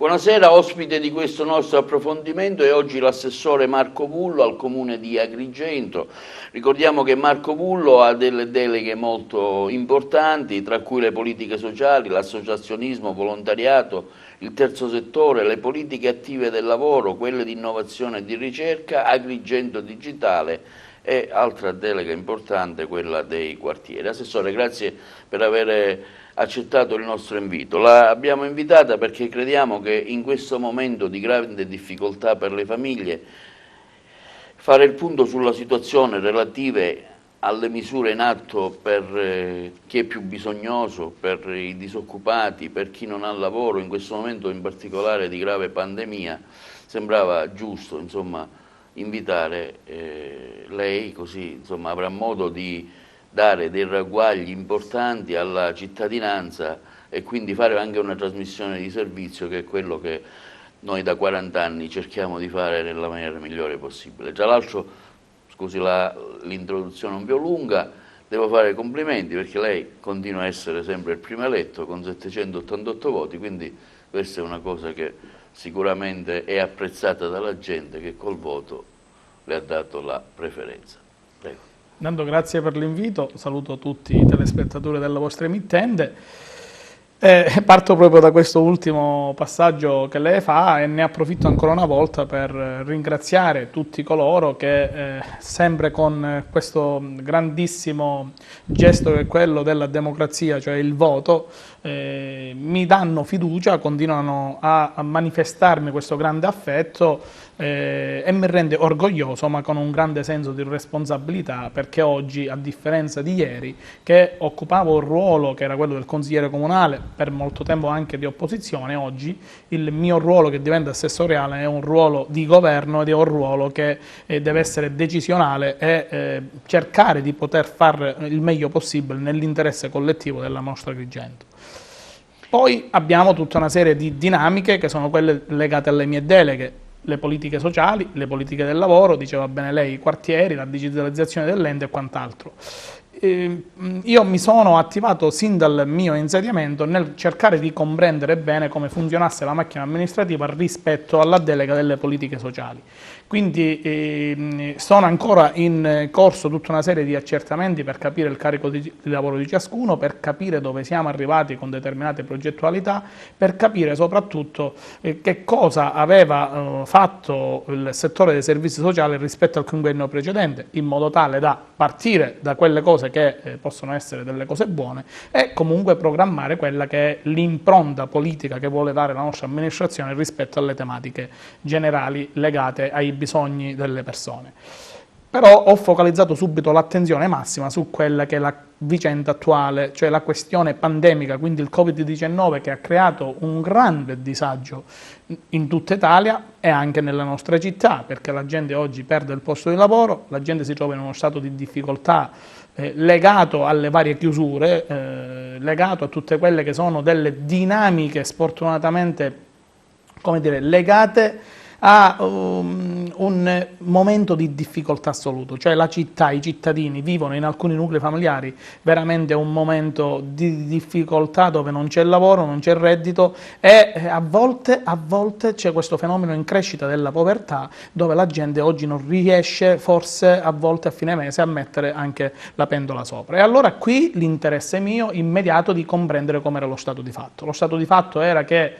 Buonasera, ospite di questo nostro approfondimento è oggi l'assessore Marco Vullo al comune di Agrigento. Ricordiamo che Marco Vullo ha delle deleghe molto importanti, tra cui le politiche sociali, l'associazionismo, volontariato, il terzo settore, le politiche attive del lavoro, quelle di innovazione e di ricerca, Agrigento digitale e altra delega importante, quella dei quartieri. Assessore, grazie per aver accettato il nostro invito. L'abbiamo invitata perché crediamo che in questo momento di grande difficoltà per le famiglie fare il punto sulla situazione relative alle misure in atto per chi è più bisognoso, per i disoccupati, per chi non ha lavoro, in questo momento in particolare di grave pandemia, sembrava giusto invitare lei, così avrà modo di dare dei ragguagli importanti alla cittadinanza e quindi fare anche una trasmissione di servizio, che è quello che noi da 40 anni cerchiamo di fare nella maniera migliore possibile. Tra l'altro, scusi l'introduzione un po' lunga, devo fare complimenti perché lei continua a essere sempre il primo eletto con 788 voti, quindi questa è una cosa che sicuramente è apprezzata dalla gente che col voto le ha dato la preferenza. Prego. Intanto grazie per l'invito, saluto tutti i telespettatori della vostra emittente. Parto proprio da questo ultimo passaggio che lei fa e ne approfitto ancora una volta per ringraziare tutti coloro che sempre con questo grandissimo gesto che è quello della democrazia, cioè il voto, mi danno fiducia, continuano a manifestarmi questo grande affetto e mi rende orgoglioso, ma con un grande senso di responsabilità, perché oggi, a differenza di ieri, che occupavo un ruolo che era quello del consigliere comunale, per molto tempo anche di opposizione, oggi il mio ruolo che diventa assessoriale è un ruolo di governo ed è un ruolo che deve essere decisionale e cercare di poter fare il meglio possibile nell'interesse collettivo della nostra Agrigento. Poi abbiamo tutta una serie di dinamiche che sono quelle legate alle mie deleghe, le politiche sociali, le politiche del lavoro, diceva bene lei, i quartieri, la digitalizzazione dell'ente e quant'altro. Io mi sono attivato sin dal mio insediamento nel cercare di comprendere bene come funzionasse la macchina amministrativa rispetto alla delega delle politiche sociali. Quindi sono ancora in corso tutta una serie di accertamenti per capire il carico di lavoro di ciascuno, per capire dove siamo arrivati con determinate progettualità, per capire soprattutto che cosa aveva fatto il settore dei servizi sociali rispetto al quinquennio precedente, in modo tale da partire da quelle cose che possono essere delle cose buone e comunque programmare quella che è l'impronta politica che vuole dare la nostra amministrazione rispetto alle tematiche generali legate ai bisogni delle persone. Però ho focalizzato subito l'attenzione massima su quella che è la vicenda attuale, cioè la questione pandemica, quindi il Covid-19, che ha creato un grande disagio in tutta Italia e anche nella nostra città, perché la gente oggi perde il posto di lavoro, la gente si trova in uno stato di difficoltà legato alle varie chiusure, legato a tutte quelle che sono delle dinamiche sfortunatamente, come dire, legate a un momento di difficoltà assoluto, cioè la città, i cittadini vivono in alcuni nuclei familiari veramente un momento di difficoltà dove non c'è lavoro, non c'è reddito e a volte c'è questo fenomeno in crescita della povertà dove la gente oggi non riesce forse a volte a fine mese a mettere anche la pentola sopra. E allora qui l'interesse mio immediato di comprendere com'era lo stato di fatto. Lo stato di fatto era che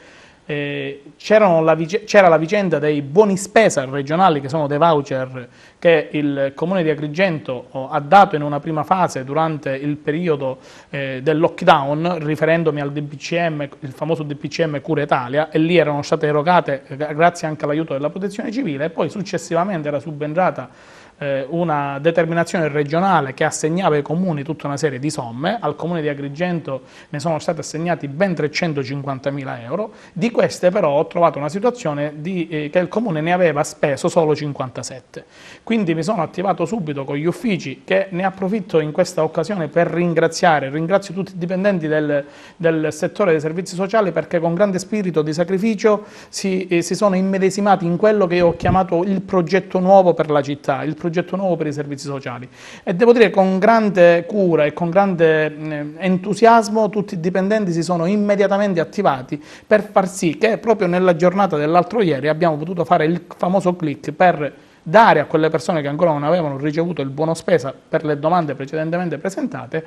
c'era la vicenda dei buoni spesa regionali, che sono dei voucher che il Comune di Agrigento ha dato in una prima fase durante il periodo del lockdown, riferendomi al DPCM, il famoso DPCM Cura Italia, e lì erano state erogate grazie anche all'aiuto della Protezione Civile, e poi successivamente era subentrata una determinazione regionale che assegnava ai comuni tutta una serie di somme. Al Comune di Agrigento ne sono stati assegnati ben 350.000 euro, di queste però ho trovato una situazione che il Comune ne aveva speso solo 57. Quindi mi sono attivato subito con gli uffici, che ne approfitto in questa occasione per ringrazio tutti i dipendenti del settore dei servizi sociali, perché con grande spirito di sacrificio si sono immedesimati in quello che io ho chiamato il progetto nuovo per la città. Il progetto nuovo per i servizi sociali. E devo dire con grande cura e con grande entusiasmo tutti i dipendenti si sono immediatamente attivati per far sì che proprio nella giornata dell'altro ieri abbiamo potuto fare il famoso click per dare a quelle persone che ancora non avevano ricevuto il buono spesa per le domande precedentemente presentate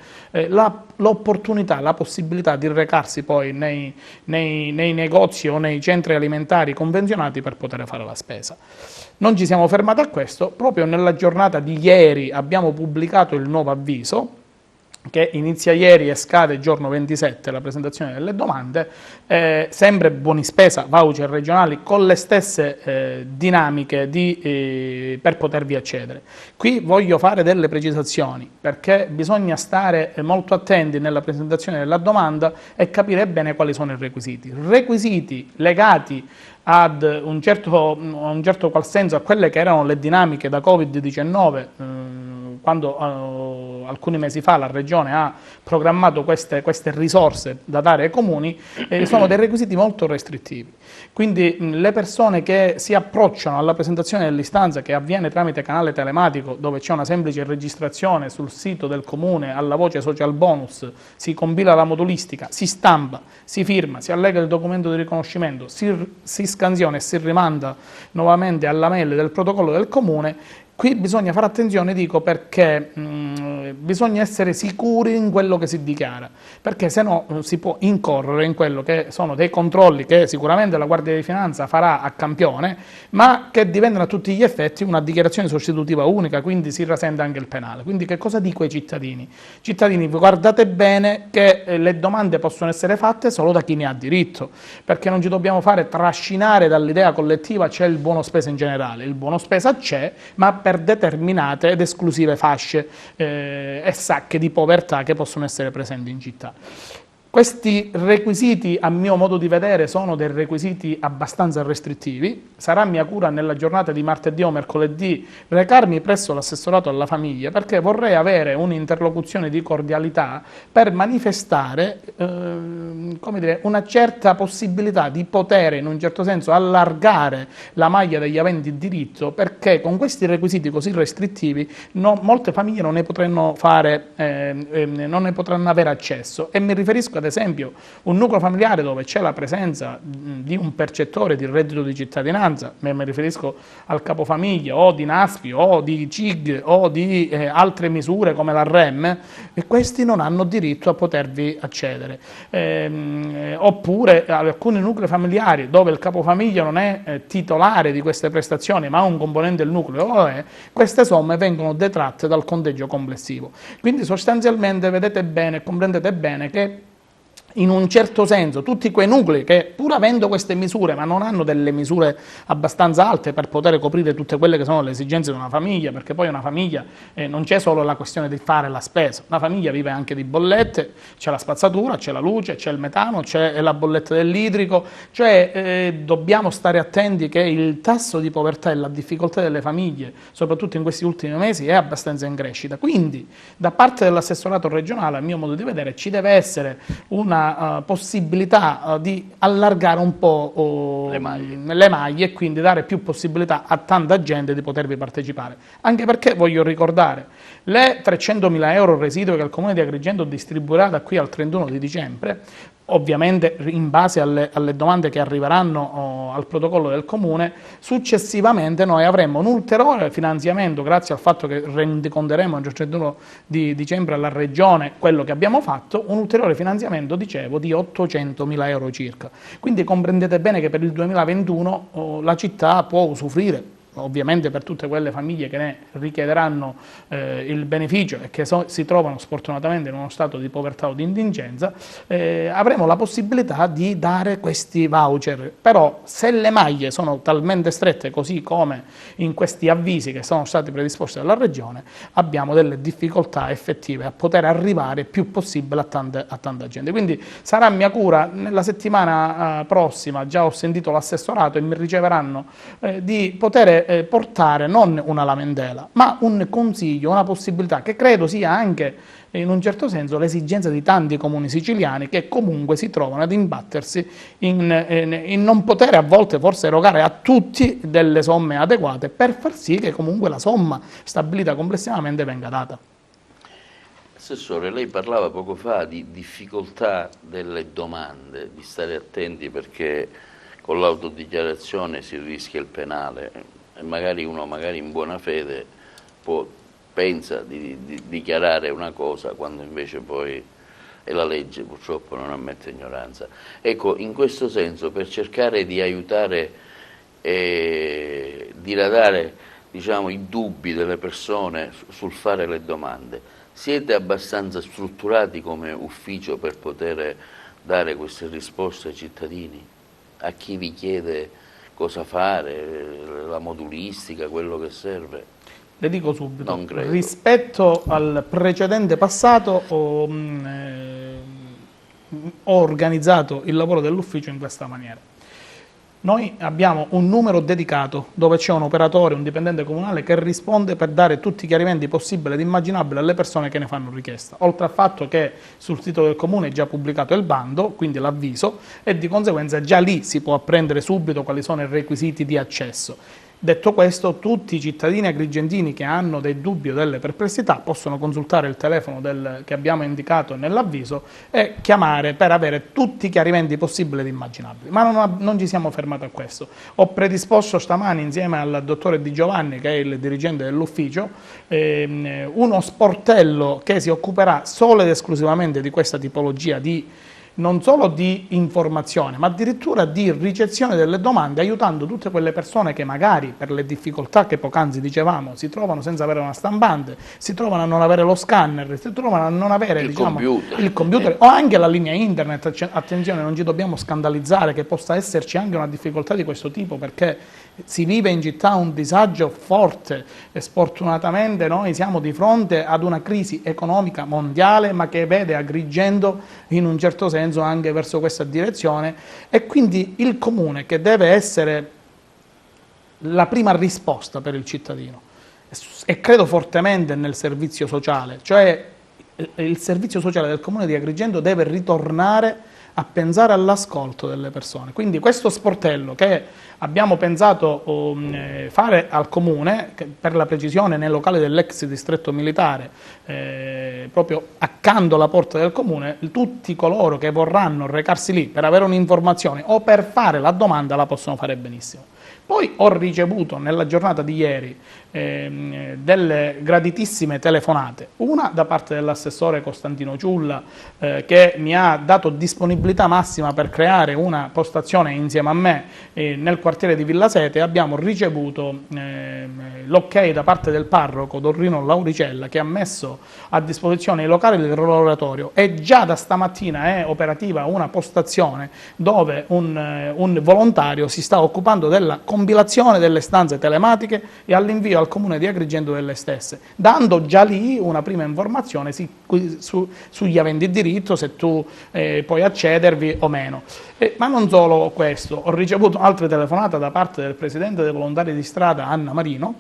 l'opportunità, la possibilità di recarsi poi nei negozi o nei centri alimentari convenzionati per poter fare la spesa. Non ci siamo fermati a questo, proprio nella giornata di ieri abbiamo pubblicato il nuovo avviso che inizia ieri e scade giorno 27 la presentazione delle domande, sempre buoni spesa, voucher regionali con le stesse dinamiche per potervi accedere. Qui voglio fare delle precisazioni perché bisogna stare molto attenti nella presentazione della domanda e capire bene quali sono i requisiti. Requisiti legati ad un certo qual senso a quelle che erano le dinamiche da Covid-19, quando alcuni mesi fa la Regione ha programmato queste risorse da dare ai comuni, sono dei requisiti molto restrittivi. Quindi le persone che si approcciano alla presentazione dell'istanza, che avviene tramite canale telematico, dove c'è una semplice registrazione sul sito del comune alla voce social bonus, si compila la modulistica, si stampa, si firma, si allega il documento di riconoscimento, si scansiona e si rimanda nuovamente alla mail del protocollo del comune. Qui bisogna fare attenzione, dico, perché bisogna essere sicuri in quello che si dichiara, perché se no si può incorrere in quello che sono dei controlli che sicuramente la Guardia di Finanza farà a campione, ma che diventano a tutti gli effetti una dichiarazione sostitutiva unica, quindi si rasenta anche il penale. Quindi che cosa dico ai cittadini? Cittadini, guardate bene che le domande possono essere fatte solo da chi ne ha diritto, perché non ci dobbiamo fare trascinare dall'idea collettiva c'è il buono spesa in generale. Il buono spesa c'è, ma per determinate ed esclusive fasce e sacche di povertà che possono essere presenti in città. Questi requisiti, a mio modo di vedere, sono dei requisiti abbastanza restrittivi. Sarà mia cura nella giornata di martedì o mercoledì recarmi presso l'assessorato alla famiglia, perché vorrei avere un'interlocuzione di cordialità per manifestare come dire, una certa possibilità di poter, in un certo senso, allargare la maglia degli aventi diritto, perché con questi requisiti così restrittivi molte famiglie non ne potranno avere accesso. E mi riferisco ad esempio un nucleo familiare dove c'è la presenza di un percettore di reddito di cittadinanza, mi riferisco al capofamiglia o di NASPI o di CIG o di altre misure come la REM, e questi non hanno diritto a potervi accedere. Oppure alcuni nuclei familiari dove il capofamiglia non è titolare di queste prestazioni ma un componente del nucleo lo è, queste somme vengono detratte dal conteggio complessivo. Quindi sostanzialmente vedete bene, comprendete bene che in un certo senso tutti quei nuclei che, pur avendo queste misure, ma non hanno delle misure abbastanza alte per poter coprire tutte quelle che sono le esigenze di una famiglia, perché poi una famiglia non c'è solo la questione di fare la spesa, una famiglia vive anche di bollette, c'è la spazzatura, c'è la luce, c'è il metano, c'è la bolletta dell'idrico, cioè dobbiamo stare attenti che il tasso di povertà e la difficoltà delle famiglie, soprattutto in questi ultimi mesi, è abbastanza in crescita. Quindi da parte dell'assessorato regionale, a mio modo di vedere, ci deve essere una possibilità di allargare un po' le maglie e quindi dare più possibilità a tanta gente di potervi partecipare. Anche perché voglio ricordare le 300.000 euro residue che il Comune di Agrigento distribuirà da qui al 31 di dicembre, ovviamente in base alle domande che arriveranno al protocollo del Comune. Successivamente noi avremo un ulteriore finanziamento, grazie al fatto che rendiconteremo il 31 di dicembre alla Regione quello che abbiamo fatto, un ulteriore finanziamento, dicevo, di 800.000 euro circa. Quindi comprendete bene che per il 2021 la città può usufruire, ovviamente per tutte quelle famiglie che ne richiederanno il beneficio e che si trovano sfortunatamente in uno stato di povertà o di indigenza, avremo la possibilità di dare questi voucher. Però se le maglie sono talmente strette, così come in questi avvisi che sono stati predisposti dalla Regione, abbiamo delle difficoltà effettive a poter arrivare il più possibile a tanta gente. Quindi sarà mia cura nella settimana prossima, già ho sentito l'assessorato e mi riceveranno, di poter portare non una lamentela, ma un consiglio, una possibilità che credo sia anche in un certo senso l'esigenza di tanti comuni siciliani che comunque si trovano ad imbattersi in non poter a volte forse erogare a tutti delle somme adeguate per far sì che comunque la somma stabilita complessivamente venga data. Assessore, lei parlava poco fa di difficoltà delle domande, di stare attenti perché con l'autodichiarazione si rischia il penale e magari uno in buona fede pensa di dichiarare una cosa quando invece poi è la legge, purtroppo non ammette ignoranza. Ecco, in questo senso, per cercare di aiutare e diradare, diciamo, i dubbi delle persone sul fare le domande, siete abbastanza strutturati come ufficio per poter dare queste risposte ai cittadini? A chi vi chiede cosa fare, la modulistica, quello che serve? Le dico subito, Non credo. rispetto al precedente passato ho organizzato il lavoro dell'ufficio in questa maniera. Noi abbiamo un numero dedicato dove c'è un operatore, un dipendente comunale che risponde per dare tutti i chiarimenti possibili ed immaginabili alle persone che ne fanno richiesta. Oltre al fatto che sul sito del comune è già pubblicato il bando, quindi l'avviso, e di conseguenza già lì si può apprendere subito quali sono i requisiti di accesso. Detto questo, tutti i cittadini agrigentini che hanno dei dubbi o delle perplessità possono consultare il telefono che abbiamo indicato nell'avviso e chiamare per avere tutti i chiarimenti possibili ed immaginabili. Ma non ci siamo fermati a questo. Ho predisposto stamani insieme al dottore Di Giovanni, che è il dirigente dell'ufficio, uno sportello che si occuperà solo ed esclusivamente di questa tipologia non solo di informazione, ma addirittura di ricezione delle domande, aiutando tutte quelle persone che magari per le difficoltà che poc'anzi dicevamo si trovano senza avere una stampante, si trovano a non avere lo scanner, si trovano a non avere il computer o anche la linea internet. Attenzione, non ci dobbiamo scandalizzare che possa esserci anche una difficoltà di questo tipo, perché si vive in città un disagio forte e sfortunatamente noi siamo di fronte ad una crisi economica mondiale, ma che vede Agrigento in un certo senso anche verso questa direzione, e quindi il comune, che deve essere la prima risposta per il cittadino, e credo fortemente nel servizio sociale, cioè il servizio sociale del comune di Agrigento deve ritornare a pensare all'ascolto delle persone. Quindi questo sportello che abbiamo pensato fare al comune, per la precisione nei locali dell'ex distretto militare, proprio accanto alla porta del comune, tutti coloro che vorranno recarsi lì per avere un'informazione o per fare la domanda la possono fare benissimo. Poi ho ricevuto nella giornata di ieri delle graditissime telefonate, una da parte dell'assessore Costantino Ciulla, che mi ha dato disponibilità massima per creare una postazione insieme a me nel quartiere di Villa Sete. Abbiamo ricevuto l'ok da parte del parroco Dorrino Lauricella, che ha messo a disposizione i locali dell'oratorio, e già da stamattina è operativa una postazione dove un volontario si sta occupando della compilazione delle stanze telematiche e all'invio al comune di Agrigento delle stesse, dando già lì una prima informazione sugli aventi diritto, se tu puoi accedervi o meno. Ma non solo questo, ho ricevuto altre telefonate da parte del presidente dei volontari di strada Anna Marino,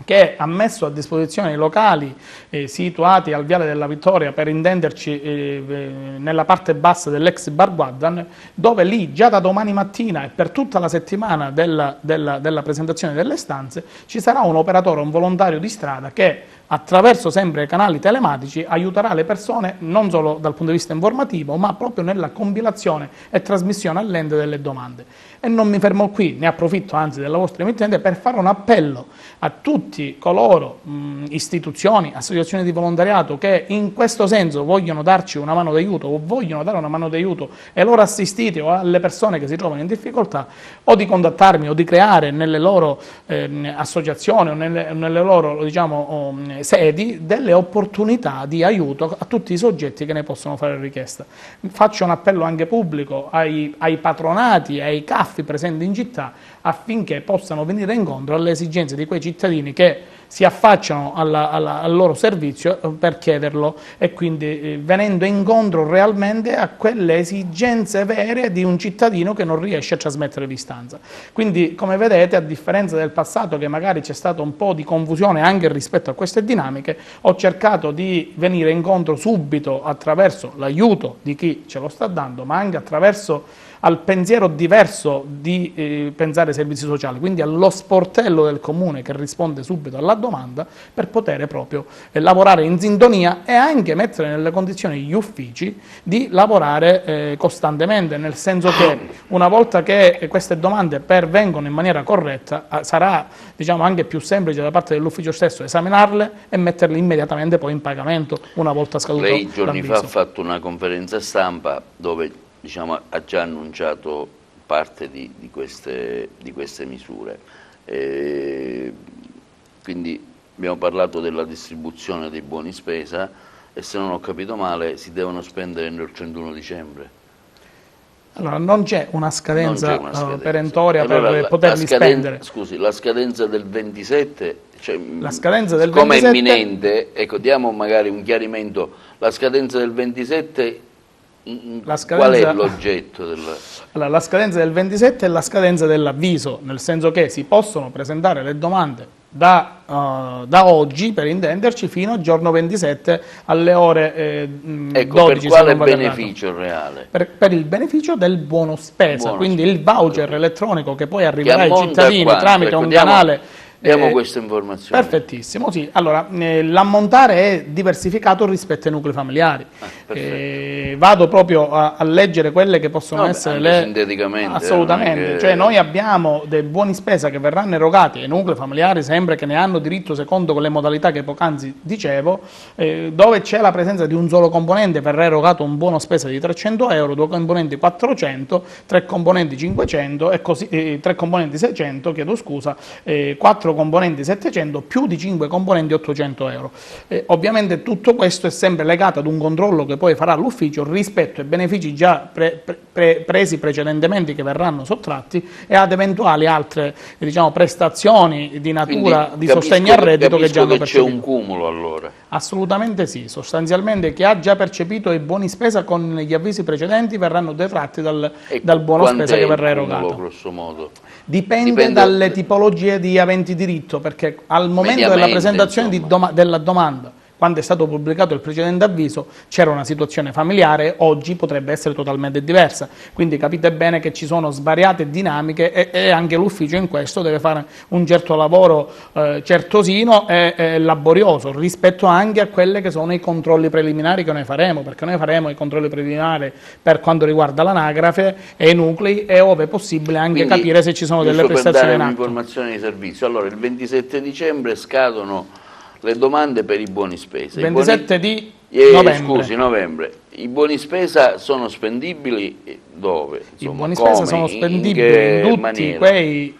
che ha messo a disposizione i locali situati al Viale della Vittoria, per intenderci nella parte bassa dell'ex Bar Guaddan, dove lì già da domani mattina e per tutta la settimana della presentazione delle stanze ci sarà un operatore, un volontario di strada che attraverso sempre canali telematici aiuterà le persone non solo dal punto di vista informativo, ma proprio nella compilazione e trasmissione all'ente delle domande. E non mi fermo qui, ne approfitto anzi della vostra emittente per fare un appello a tutti coloro, istituzioni, associazioni di volontariato, che in questo senso vogliono darci una mano d'aiuto o vogliono dare una mano d'aiuto ai loro assistiti o alle persone che si trovano in difficoltà, o di contattarmi o di creare nelle loro associazioni o nelle loro, diciamo, sedi delle opportunità di aiuto a tutti i soggetti che ne possono fare richiesta. Faccio un appello anche pubblico ai patronati e ai CAF presenti in città, affinché possano venire incontro alle esigenze di quei cittadini che si affacciano al loro servizio per chiederlo e quindi venendo incontro realmente a quelle esigenze vere di un cittadino che non riesce a trasmettere l'istanza. Quindi, come vedete, a differenza del passato, che magari c'è stato un po' di confusione anche rispetto a queste dinamiche, ho cercato di venire incontro subito attraverso l'aiuto di chi ce lo sta dando, ma anche attraverso al pensiero diverso di pensare ai servizi sociali, quindi allo sportello del comune che risponde subito alla domanda, per poter proprio lavorare in sintonia e anche mettere nelle condizioni gli uffici di lavorare costantemente, nel senso che una volta che queste domande pervengono in maniera corretta, sarà, diciamo, anche più semplice da parte dell'ufficio stesso esaminarle e metterle immediatamente poi in pagamento una volta scaduto l'avviso. Lei giorni fa ha l'avviso. fatto una conferenza stampa dove, diciamo, ha già annunciato parte di queste misure. Quindi abbiamo parlato della distribuzione dei buoni spesa e, se non ho capito male, si devono spendere entro il 31 dicembre. Allora, non c'è una scadenza, perentoria allora, per poterli spendere. Scusi, la scadenza del 27, cioè, la scadenza del come 27... è imminente, ecco, diamo magari un chiarimento, la scadenza del 27... Qual è l'oggetto del... Allora, la scadenza del 27 è la scadenza dell'avviso, nel senso che si possono presentare le domande da oggi, per intenderci, fino al giorno 27 alle ore ecco, 12. Per quale beneficio reale? Per il beneficio del buono spesa, quindi il voucher elettronico che poi arriverà ai cittadini tramite un canale... Diamo questa informazione. Perfettissimo, sì. Allora, l'ammontare è diversificato rispetto ai nuclei familiari. Vado proprio a leggere quelle che possono essere le... sinteticamente. Assolutamente, cioè noi abbiamo dei buoni spesa che verranno erogati ai nuclei familiari, sempre che ne hanno diritto secondo quelle modalità che poc'anzi dicevo, dove c'è la presenza di un solo componente verrà erogato un buono spesa di 300 euro, 2 componenti 400, 3 componenti 500 e così, 3 componenti 600, chiedo scusa, 4 componenti 700, più di 5 componenti 800 euro. Ovviamente tutto questo è sempre legato ad un controllo che poi farà l'ufficio rispetto ai benefici già presi precedentemente che verranno sottratti e ad eventuali altre, diciamo, prestazioni di natura di sostegno al reddito che già hanno percepito. C'è un cumulo allora? Assolutamente sì, sostanzialmente chi ha già percepito i buoni spesa con gli avvisi precedenti verranno detratti dal buono spesa che verrà erogato. Cumulo, grosso modo? Dipende dalle tipologie di aventi diritto, perché al momento della presentazione della domanda, quando è stato pubblicato il precedente avviso, c'era una situazione familiare, oggi potrebbe essere totalmente diversa. Quindi capite bene che ci sono svariate dinamiche e anche l'ufficio in questo deve fare un certo lavoro certosino e laborioso rispetto anche a quelli che sono i controlli preliminari che noi faremo, perché noi faremo i controlli preliminari per quanto riguarda l'anagrafe e i nuclei e, ove possibile, anche capire se ci sono delle prestazioni in atto. Un'informazione di servizio. Allora, il 27 dicembre scadono le domande per i buoni spesa. 27 di novembre. Scusi, novembre. I buoni spesa sono spendibili dove? Insomma, i buoni spesa sono spendibili in tutti quei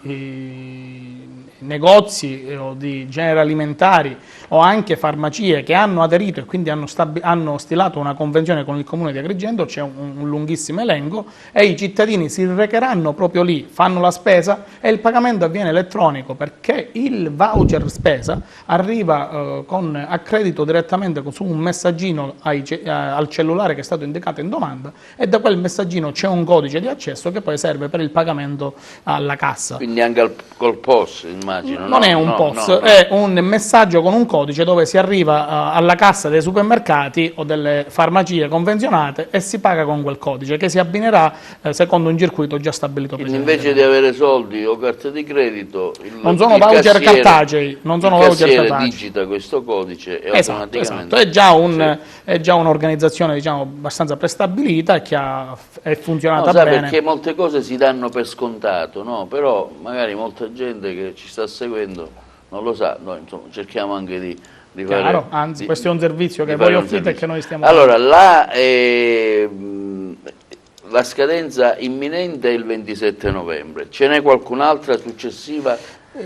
negozi di generi alimentari o anche farmacie che hanno aderito e quindi hanno stilato una convenzione con il Comune di Agrigento, c'è un lunghissimo elenco, e i cittadini si recheranno proprio lì, fanno la spesa e il pagamento avviene elettronico, perché il voucher spesa arriva a credito direttamente su un messaggino al cellulare che è stato indicato in domanda, e da quel messaggino c'è un codice di accesso che poi serve per il pagamento alla cassa. Quindi anche col POS, immagino? Non è un POS, è un messaggio con un codice dove si arriva alla cassa dei supermercati o delle farmacie convenzionate e si paga con quel codice che si abbinerà secondo un circuito già stabilito. Quindi invece di avere soldi o carte di credito, non sono voucher cartacei, non sono voucher cartacei. Digita questo codice e automaticamente. Esatto. È già un'organizzazione, diciamo, abbastanza prestabilita e che è funzionata bene. Perché molte cose si danno per scontato, no? Però magari molta gente che ci sta seguendo non lo sa, noi insomma cerchiamo anche di fare... Anzi, questo è un servizio che voi offrite e che noi stiamo allora, la scadenza imminente è il 27 novembre, ce n'è qualcun'altra successiva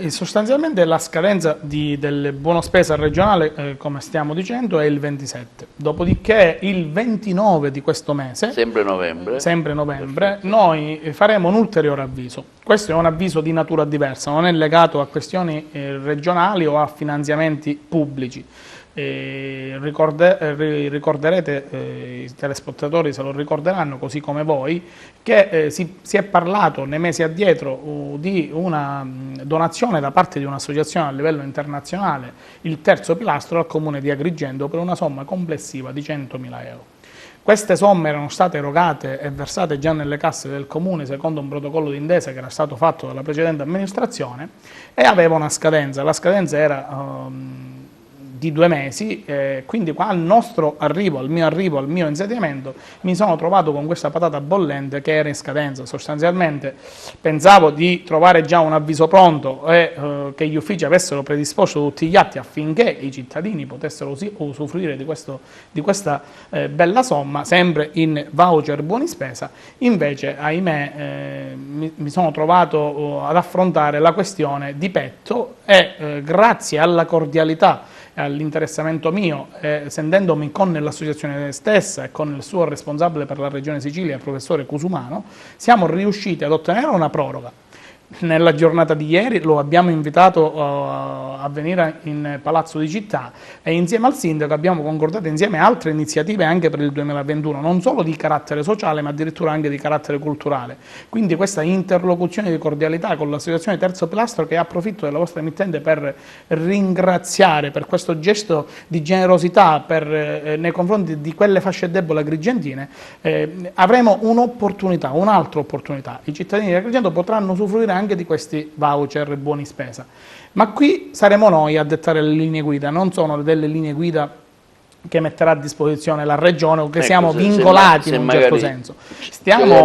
Sostanzialmente la scadenza del buono spesa regionale, come stiamo dicendo, è il 27. Dopodiché il 29 di questo mese, sempre novembre, noi faremo un ulteriore avviso. Questo è un avviso di natura diversa, non è legato a questioni regionali o a finanziamenti pubblici. Ricorderete, i telespettatori se lo ricorderanno così come voi, che si è parlato nei mesi addietro di una donazione da parte di un'associazione a livello internazionale, il terzo pilastro, al comune di Agrigento per una somma complessiva di 100.000 euro. Queste somme erano state erogate e versate già nelle casse del comune secondo un protocollo d'intesa che era stato fatto dalla precedente amministrazione e aveva una scadenza. La scadenza era di 2 mesi, quindi qua al mio insediamento, mi sono trovato con questa patata bollente che era in scadenza. Sostanzialmente pensavo di trovare già un avviso pronto e che gli uffici avessero predisposto tutti gli atti affinché i cittadini potessero usufruire di questa bella somma, sempre in voucher buoni spesa. Invece, ahimè, mi sono trovato ad affrontare la questione di petto e grazie alla cordialità all'interessamento mio, sentendomi con l'associazione stessa e con il suo responsabile per la regione Sicilia, il professore Cusumano, siamo riusciti ad ottenere una proroga. Nella giornata di ieri lo abbiamo invitato a venire in Palazzo di Città e insieme al sindaco abbiamo concordato insieme altre iniziative anche per il 2021, non solo di carattere sociale ma addirittura anche di carattere culturale. Quindi questa interlocuzione di cordialità con l'associazione Terzo Pilastro, che approfitto della vostra emittente per ringraziare per questo gesto di generosità nei confronti di quelle fasce deboli agrigentine, avremo un'altra opportunità. I cittadini di Agrigento potranno usufruire anche di questi voucher buoni spesa, ma qui saremo noi a dettare le linee guida, non sono delle linee guida che metterà a disposizione la regione o che siamo vincolati in un certo senso. Stiamo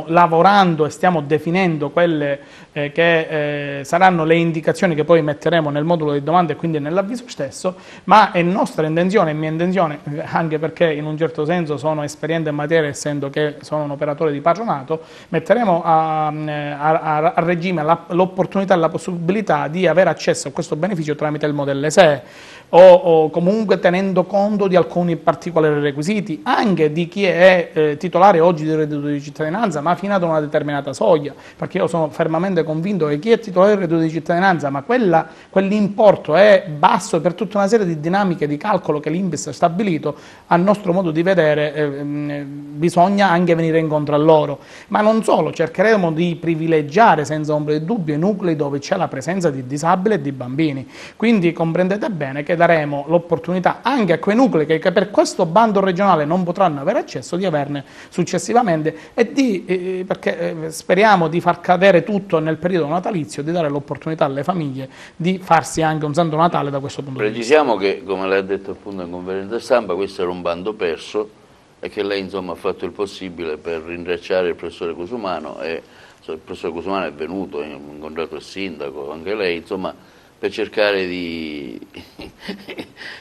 lavorando e stiamo definendo quelle che saranno le indicazioni che poi metteremo nel modulo di domande e quindi nell'avviso stesso, ma è nostra intenzione, è mia intenzione, anche perché in un certo senso sono esperiente in materia essendo che sono un operatore di patronato, metteremo a regime l'opportunità e la possibilità di avere accesso a questo beneficio tramite il modello SE o comunque tenendo conto di alcuni particolari requisiti, anche di chi è titolare oggi di reddito di cittadinanza ma fino ad una determinata soglia, perché io sono fermamente convinto che chi è titolare di reddito di cittadinanza ma quell'importo è basso per tutta una serie di dinamiche di calcolo che l'INPS ha stabilito, a nostro modo di vedere bisogna anche venire incontro a loro, ma non solo, cercheremo di privilegiare senza ombra di dubbio i nuclei dove c'è la presenza di disabili e di bambini, quindi comprendete bene che daremo l'opportunità anche a quei nuclei che per questo bando regionale non potranno avere accesso di averne successivamente e perché speriamo di far cadere tutto nel periodo natalizio, di dare l'opportunità alle famiglie di farsi anche un Santo Natale da questo punto di vista. Precisiamo che, come lei ha detto appunto in conferenza stampa, questo era un bando perso e che lei insomma ha fatto il possibile per ringraziare il professore Cusumano e il professor Cusumano è venuto, ha incontrato il sindaco, anche lei, insomma, per cercare di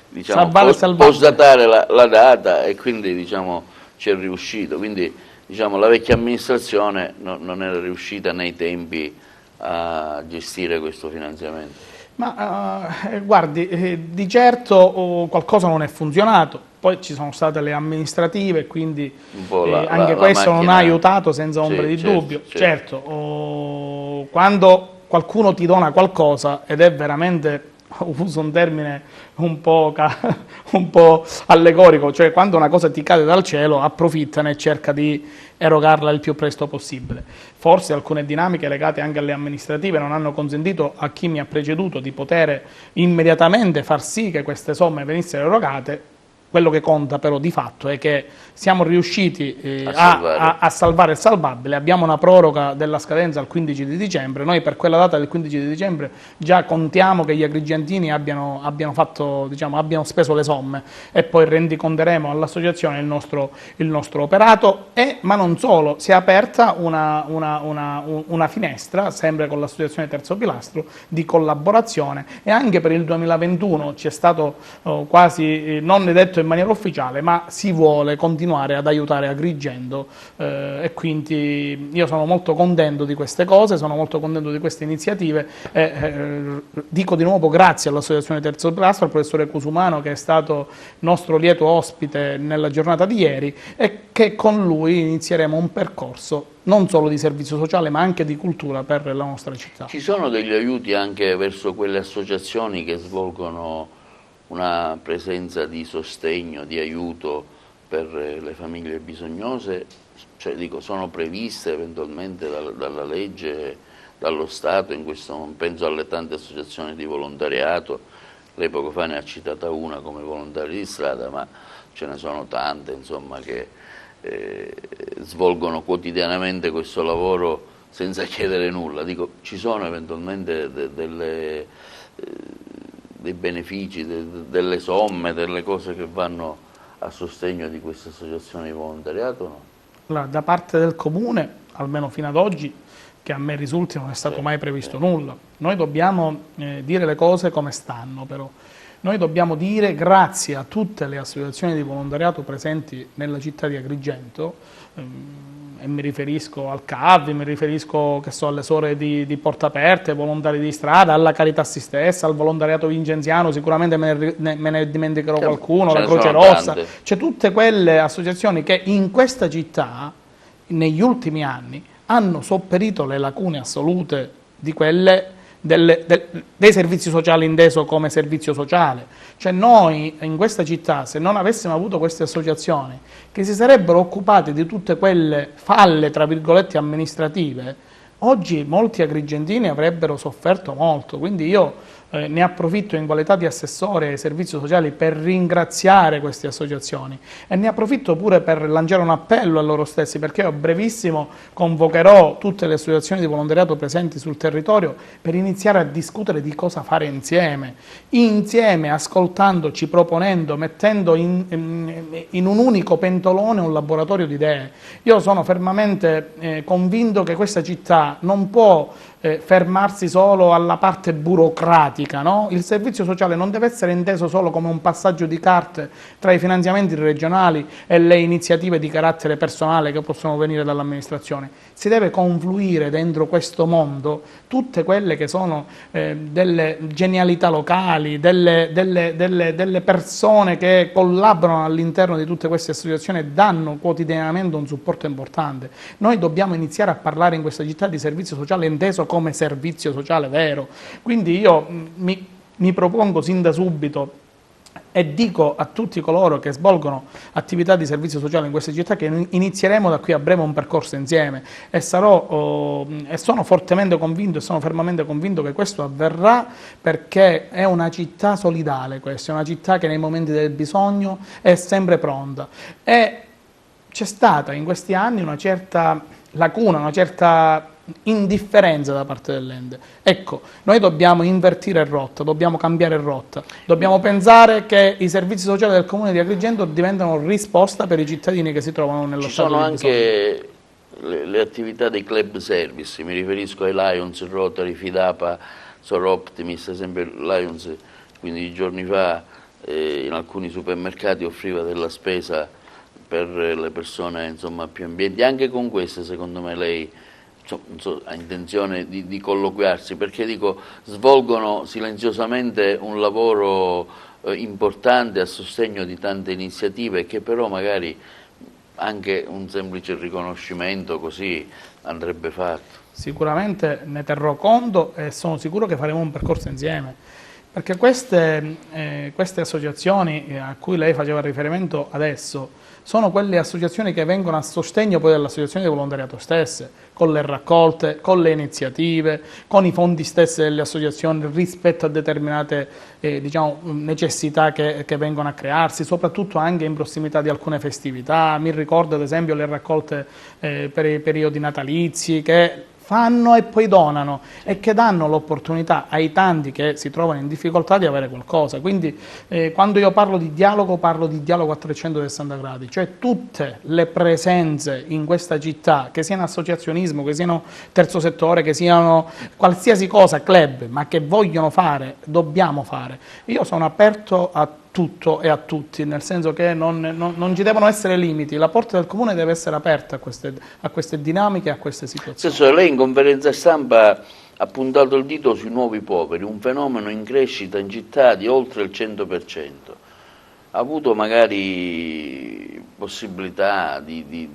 diciamo, postdatare la data e quindi diciamo, ci è riuscito. Quindi diciamo, la vecchia amministrazione non era riuscita nei tempi a gestire questo finanziamento. Ma guardi, di certo qualcosa non è funzionato, poi ci sono state le amministrative, quindi anche questo non ha aiutato senza ombra di dubbio. Certo, quando qualcuno ti dona qualcosa ed è veramente, uso un termine un po' allegorico, cioè quando una cosa ti cade dal cielo approfittane e cerca di erogarla il più presto possibile. Forse alcune dinamiche legate anche alle amministrative non hanno consentito a chi mi ha preceduto di poter immediatamente far sì che queste somme venissero erogate. Quello che conta però di fatto è che siamo riusciti a salvare il salvabile, abbiamo una proroga della scadenza al 15 di dicembre, noi per quella data del 15 di dicembre già contiamo che gli agrigentini abbiano speso le somme e poi rendiconteremo all'associazione il nostro operato, ma non solo, si è aperta una finestra, sempre con l'associazione Terzo Pilastro, di collaborazione e anche per il 2021 ci è stato quasi, non detto in maniera ufficiale, ma si vuole continuare ad aiutare Agrigento e quindi io sono molto contento di queste cose, sono molto contento di queste iniziative dico di nuovo grazie all'Associazione Terzo Pilastro, al professore Cusumano che è stato nostro lieto ospite nella giornata di ieri e che con lui inizieremo un percorso non solo di servizio sociale ma anche di cultura per la nostra città. Ci sono degli aiuti anche verso quelle associazioni che svolgono una presenza di sostegno, di aiuto per le famiglie bisognose? Cioè, dico, sono previste eventualmente dalla legge, dallo Stato, in questo, penso alle tante associazioni di volontariato, lei poco fa ne ha citata una come volontari di strada, ma ce ne sono tante insomma, che svolgono quotidianamente questo lavoro senza chiedere nulla. Dico, ci sono eventualmente dei benefici, delle somme, delle cose che vanno a sostegno di queste associazioni di volontariato? No? Allora, da parte del Comune, almeno fino ad oggi, che a me risulti non è stato mai previsto nulla. Noi dobbiamo dire le cose come stanno però. Noi dobbiamo dire grazie a tutte le associazioni di volontariato presenti nella città di Agrigento, e mi riferisco al CAV, mi riferisco che so, alle Sore di Porta Aperte, ai volontari di strada, alla Caritas stessa, al volontariato vincenziano, sicuramente me ne dimenticherò qualcuno, la Croce Rossa, cioè tutte quelle associazioni che in questa città negli ultimi anni hanno sopperito le lacune assolute di quelle dei servizi sociali inteso come servizio sociale. Cioè noi in questa città, se non avessimo avuto queste associazioni che si sarebbero occupate di tutte quelle falle, tra virgolette, amministrative, oggi molti agrigentini avrebbero sofferto molto. Quindi io ne approfitto in qualità di assessore ai servizi sociali per ringraziare queste associazioni e ne approfitto pure per lanciare un appello a loro stessi, perché io a brevissimo convocherò tutte le associazioni di volontariato presenti sul territorio per iniziare a discutere di cosa fare insieme, ascoltandoci, proponendo, mettendo in un unico pentolone un laboratorio di idee. Io sono fermamente convinto che questa città non può fermarsi solo alla parte burocratica, no? Il servizio sociale non deve essere inteso solo come un passaggio di carte tra i finanziamenti regionali e le iniziative di carattere personale che possono venire dall'amministrazione. Si deve confluire dentro questo mondo tutte quelle che sono delle genialità locali, delle persone che collaborano all'interno di tutte queste associazioni e danno quotidianamente un supporto importante. Noi dobbiamo iniziare a parlare in questa città di servizio sociale inteso come servizio sociale vero. Quindi io mi propongo sin da subito e dico a tutti coloro che svolgono attività di servizio sociale in queste città che inizieremo da qui a breve un percorso insieme e sono fortemente convinto e sono fermamente convinto che questo avverrà perché è una città solidale, questa è una città che nei momenti del bisogno è sempre pronta e c'è stata in questi anni una certa lacuna, una certa indifferenza da parte dell'ente. Ecco, noi dobbiamo invertire rotta, dobbiamo cambiare rotta, dobbiamo pensare che i servizi sociali del Comune di Agrigento diventano risposta per i cittadini che si trovano nello stato di bisogno. Ci sono anche le attività dei club service, mi riferisco ai Lions, Rotary, Fidapa, Sor Optimis, ad esempio Lions 15 giorni fa in alcuni supermercati offriva della spesa per le persone insomma, più ambienti. Anche con queste secondo me lei ha intenzione di colloquiarsi, perché dico, svolgono silenziosamente un lavoro importante a sostegno di tante iniziative che però magari anche un semplice riconoscimento così andrebbe fatto. Sicuramente ne terrò conto e sono sicuro che faremo un percorso insieme, perché queste associazioni a cui lei faceva riferimento adesso sono quelle associazioni che vengono a sostegno poi delle associazioni di volontariato stesse, con le raccolte, con le iniziative, con i fondi stessi delle associazioni rispetto a determinate necessità che vengono a crearsi, soprattutto anche in prossimità di alcune festività. Mi ricordo ad esempio le raccolte per i periodi natalizi che fanno e poi donano e che danno l'opportunità ai tanti che si trovano in difficoltà di avere qualcosa. Quindi quando io parlo di dialogo a 360 gradi, cioè tutte le presenze in questa città, che siano associazionismo, che siano terzo settore, che siano qualsiasi cosa, club, ma che vogliono fare, dobbiamo fare. Io sono aperto a tutto e a tutti, nel senso che non ci devono essere limiti, la porta del comune deve essere aperta a queste dinamiche e a queste situazioni. Stesso, lei in conferenza stampa ha puntato il dito sui nuovi poveri, un fenomeno in crescita in città di oltre il 100%. Ha avuto magari possibilità di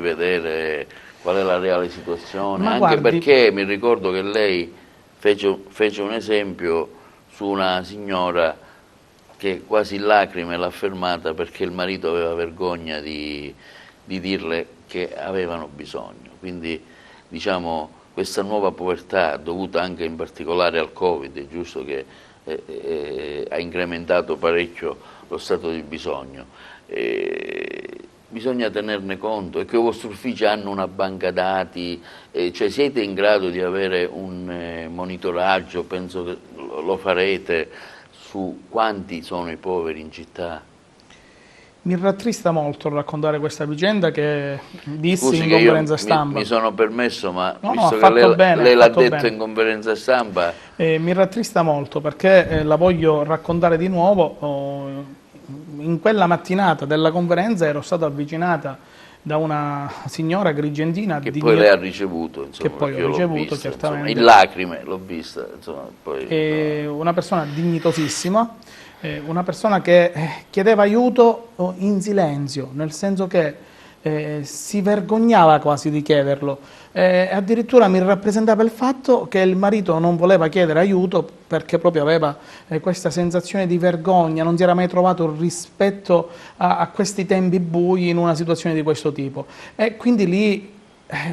vedere qual è la reale situazione? Ma Anche guardi, perché mi ricordo che lei fece un esempio su una signora che quasi in lacrime l'ha fermata perché il marito aveva vergogna di dirle che avevano bisogno. Quindi diciamo questa nuova povertà dovuta anche in particolare al Covid, è giusto che ha incrementato parecchio lo stato di bisogno. Bisogna tenerne conto e che i vostri uffici hanno una banca dati, cioè siete in grado di avere un monitoraggio, penso che lo farete, su quanti sono i poveri in città. mi rattrista molto raccontare questa vicenda che dissi Scusi in che conferenza stampa. mi sono permesso, ma No, visto ha che fatto bene, lei ha l'ha fatto detto bene. in conferenza stampa. Mi rattrista molto perché la voglio raccontare di nuovo. In quella mattinata della conferenza ero stato avvicinata da una signora agrigentina Che poi lei ha ricevuto, insomma, che poi perché ho io l'ho ricevuto, vista, certamente. insomma, in lacrime l'ho vista, insomma, poi, no. Una persona dignitosissima, una persona che chiedeva aiuto in silenzio, nel senso che si vergognava quasi di chiederlo. Addirittura mi rappresentava il fatto che il marito non voleva chiedere aiuto perché proprio aveva questa sensazione di vergogna, non si era mai trovato rispetto a questi tempi bui in una situazione di questo tipo. E quindi lì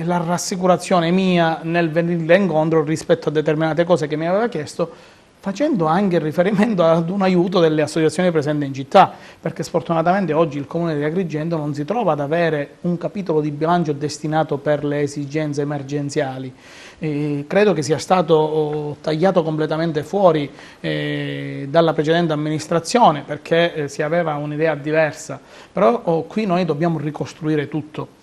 la rassicurazione mia nel venirle incontro rispetto a determinate cose che mi aveva chiesto, facendo anche riferimento ad un aiuto delle associazioni presenti in città, perché sfortunatamente oggi il Comune di Agrigento non si trova ad avere un capitolo di bilancio destinato per le esigenze emergenziali. Credo che sia stato tagliato completamente fuori dalla precedente amministrazione perché si aveva un'idea diversa, però qui noi dobbiamo ricostruire tutto.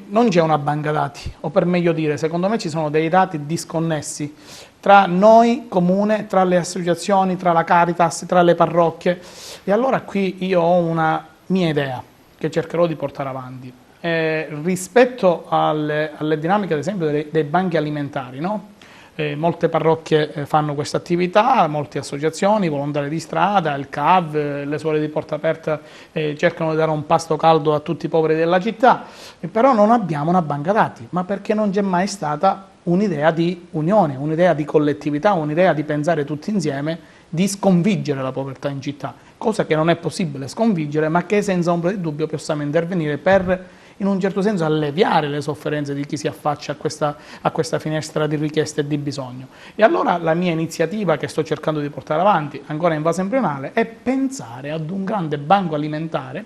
Non c'è una banca dati, o per meglio dire, secondo me ci sono dei dati disconnessi tra noi, comune, tra le associazioni, tra la Caritas, tra le parrocchie. E allora qui io ho una mia idea che cercherò di portare avanti. Rispetto alle dinamiche, ad esempio, dei banchi alimentari, no? Molte parrocchie fanno questa attività, molte associazioni, volontari di strada, il CAV, le suore di Porta Aperta cercano di dare un pasto caldo a tutti i poveri della città, però non abbiamo una banca dati, ma perché non c'è mai stata un'idea di unione, un'idea di collettività, un'idea di pensare tutti insieme, di sconfiggere la povertà in città, cosa che non è possibile sconfiggere, ma che senza ombra di dubbio possiamo intervenire per in un certo senso alleviare le sofferenze di chi si affaccia a questa finestra di richiesta e di bisogno. E allora la mia iniziativa che sto cercando di portare avanti, ancora in fase embrionale, è pensare ad un grande banco alimentare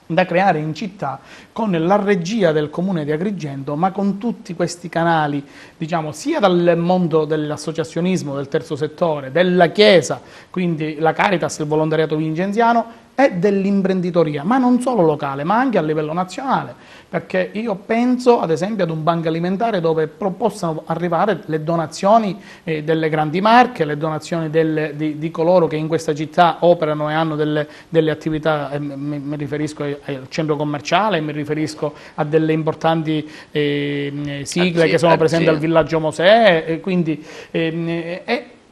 da creare in città con la regia del Comune di Agrigento, ma con tutti questi canali, diciamo, sia dal mondo dell'associazionismo, del terzo settore, della Chiesa, quindi la Caritas, il volontariato vincenziano, e dell'imprenditoria, ma non solo locale, ma anche a livello nazionale, perché io penso ad esempio ad un banco alimentare dove possano arrivare le donazioni delle grandi marche, le donazioni di coloro che in questa città operano e hanno delle attività, mi riferisco al centro commerciale, mi riferisco a delle importanti sigle che sono presenti al Villaggio Mosè, quindi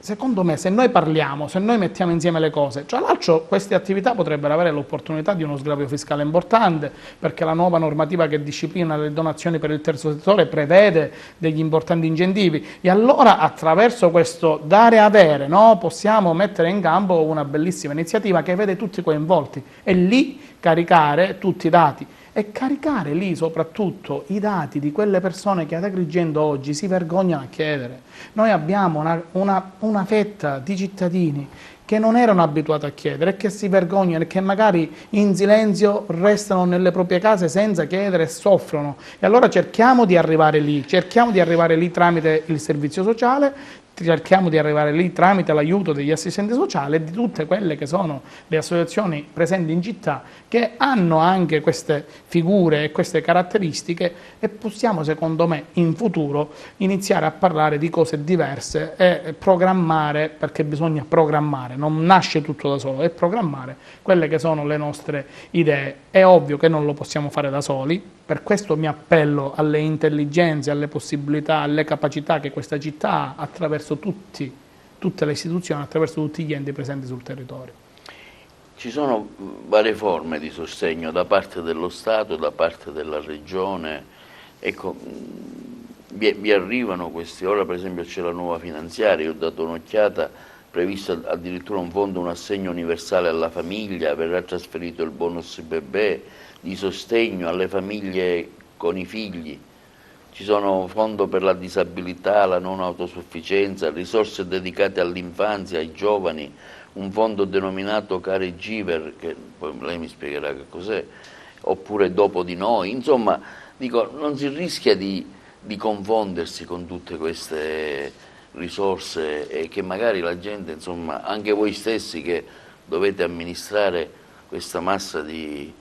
secondo me, se noi parliamo, se noi mettiamo insieme le cose, tra l'altro queste attività potrebbero avere l'opportunità di uno sgravio fiscale importante, perché la nuova normativa che disciplina le donazioni per il terzo settore prevede degli importanti incentivi, e allora attraverso questo dare e avere, no, possiamo mettere in campo una bellissima iniziativa che vede tutti coinvolti e lì caricare tutti i dati. E caricare lì soprattutto i dati di quelle persone che ad Agrigento oggi si vergognano a chiedere. Noi abbiamo una fetta di cittadini che non erano abituati a chiedere e che si vergognano e che magari in silenzio restano nelle proprie case senza chiedere e soffrono. E allora cerchiamo di arrivare lì tramite il servizio sociale, cerchiamo di arrivare lì tramite l'aiuto degli assistenti sociali e di tutte quelle che sono le associazioni presenti in città che hanno anche queste figure e queste caratteristiche, e possiamo, secondo me, in futuro iniziare a parlare di cose diverse e programmare, perché bisogna programmare, non nasce tutto da solo, è programmare quelle che sono le nostre idee. È ovvio che non lo possiamo fare da soli, per questo mi appello alle intelligenze, alle possibilità, alle capacità che questa città ha attraverso tutte le istituzioni, attraverso tutti gli enti presenti sul territorio. Ci sono varie forme di sostegno da parte dello Stato, da parte della Regione. Ecco, vi arrivano questi, ora per esempio c'è la nuova finanziaria, io ho dato un'occhiata, previsto addirittura un fondo, un assegno universale alla famiglia, verrà trasferito il bonus bebè di sostegno alle famiglie con i figli, ci sono fondo per la disabilità, la non autosufficienza, risorse dedicate all'infanzia, ai giovani, un fondo denominato Caregiver, che poi lei mi spiegherà che cos'è, oppure Dopo di noi, insomma, dico, non si rischia di confondersi con tutte queste risorse e che magari la gente, insomma, anche voi stessi che dovete amministrare questa massa di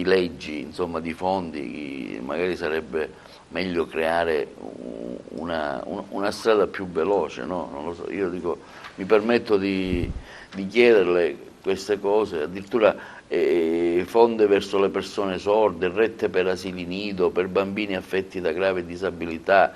leggi, insomma, di fondi, magari sarebbe meglio creare una strada più veloce, no? Non lo so, io dico, mi permetto di chiederle queste cose, addirittura fondi verso le persone sorde, rette per asili nido, per bambini affetti da grave disabilità.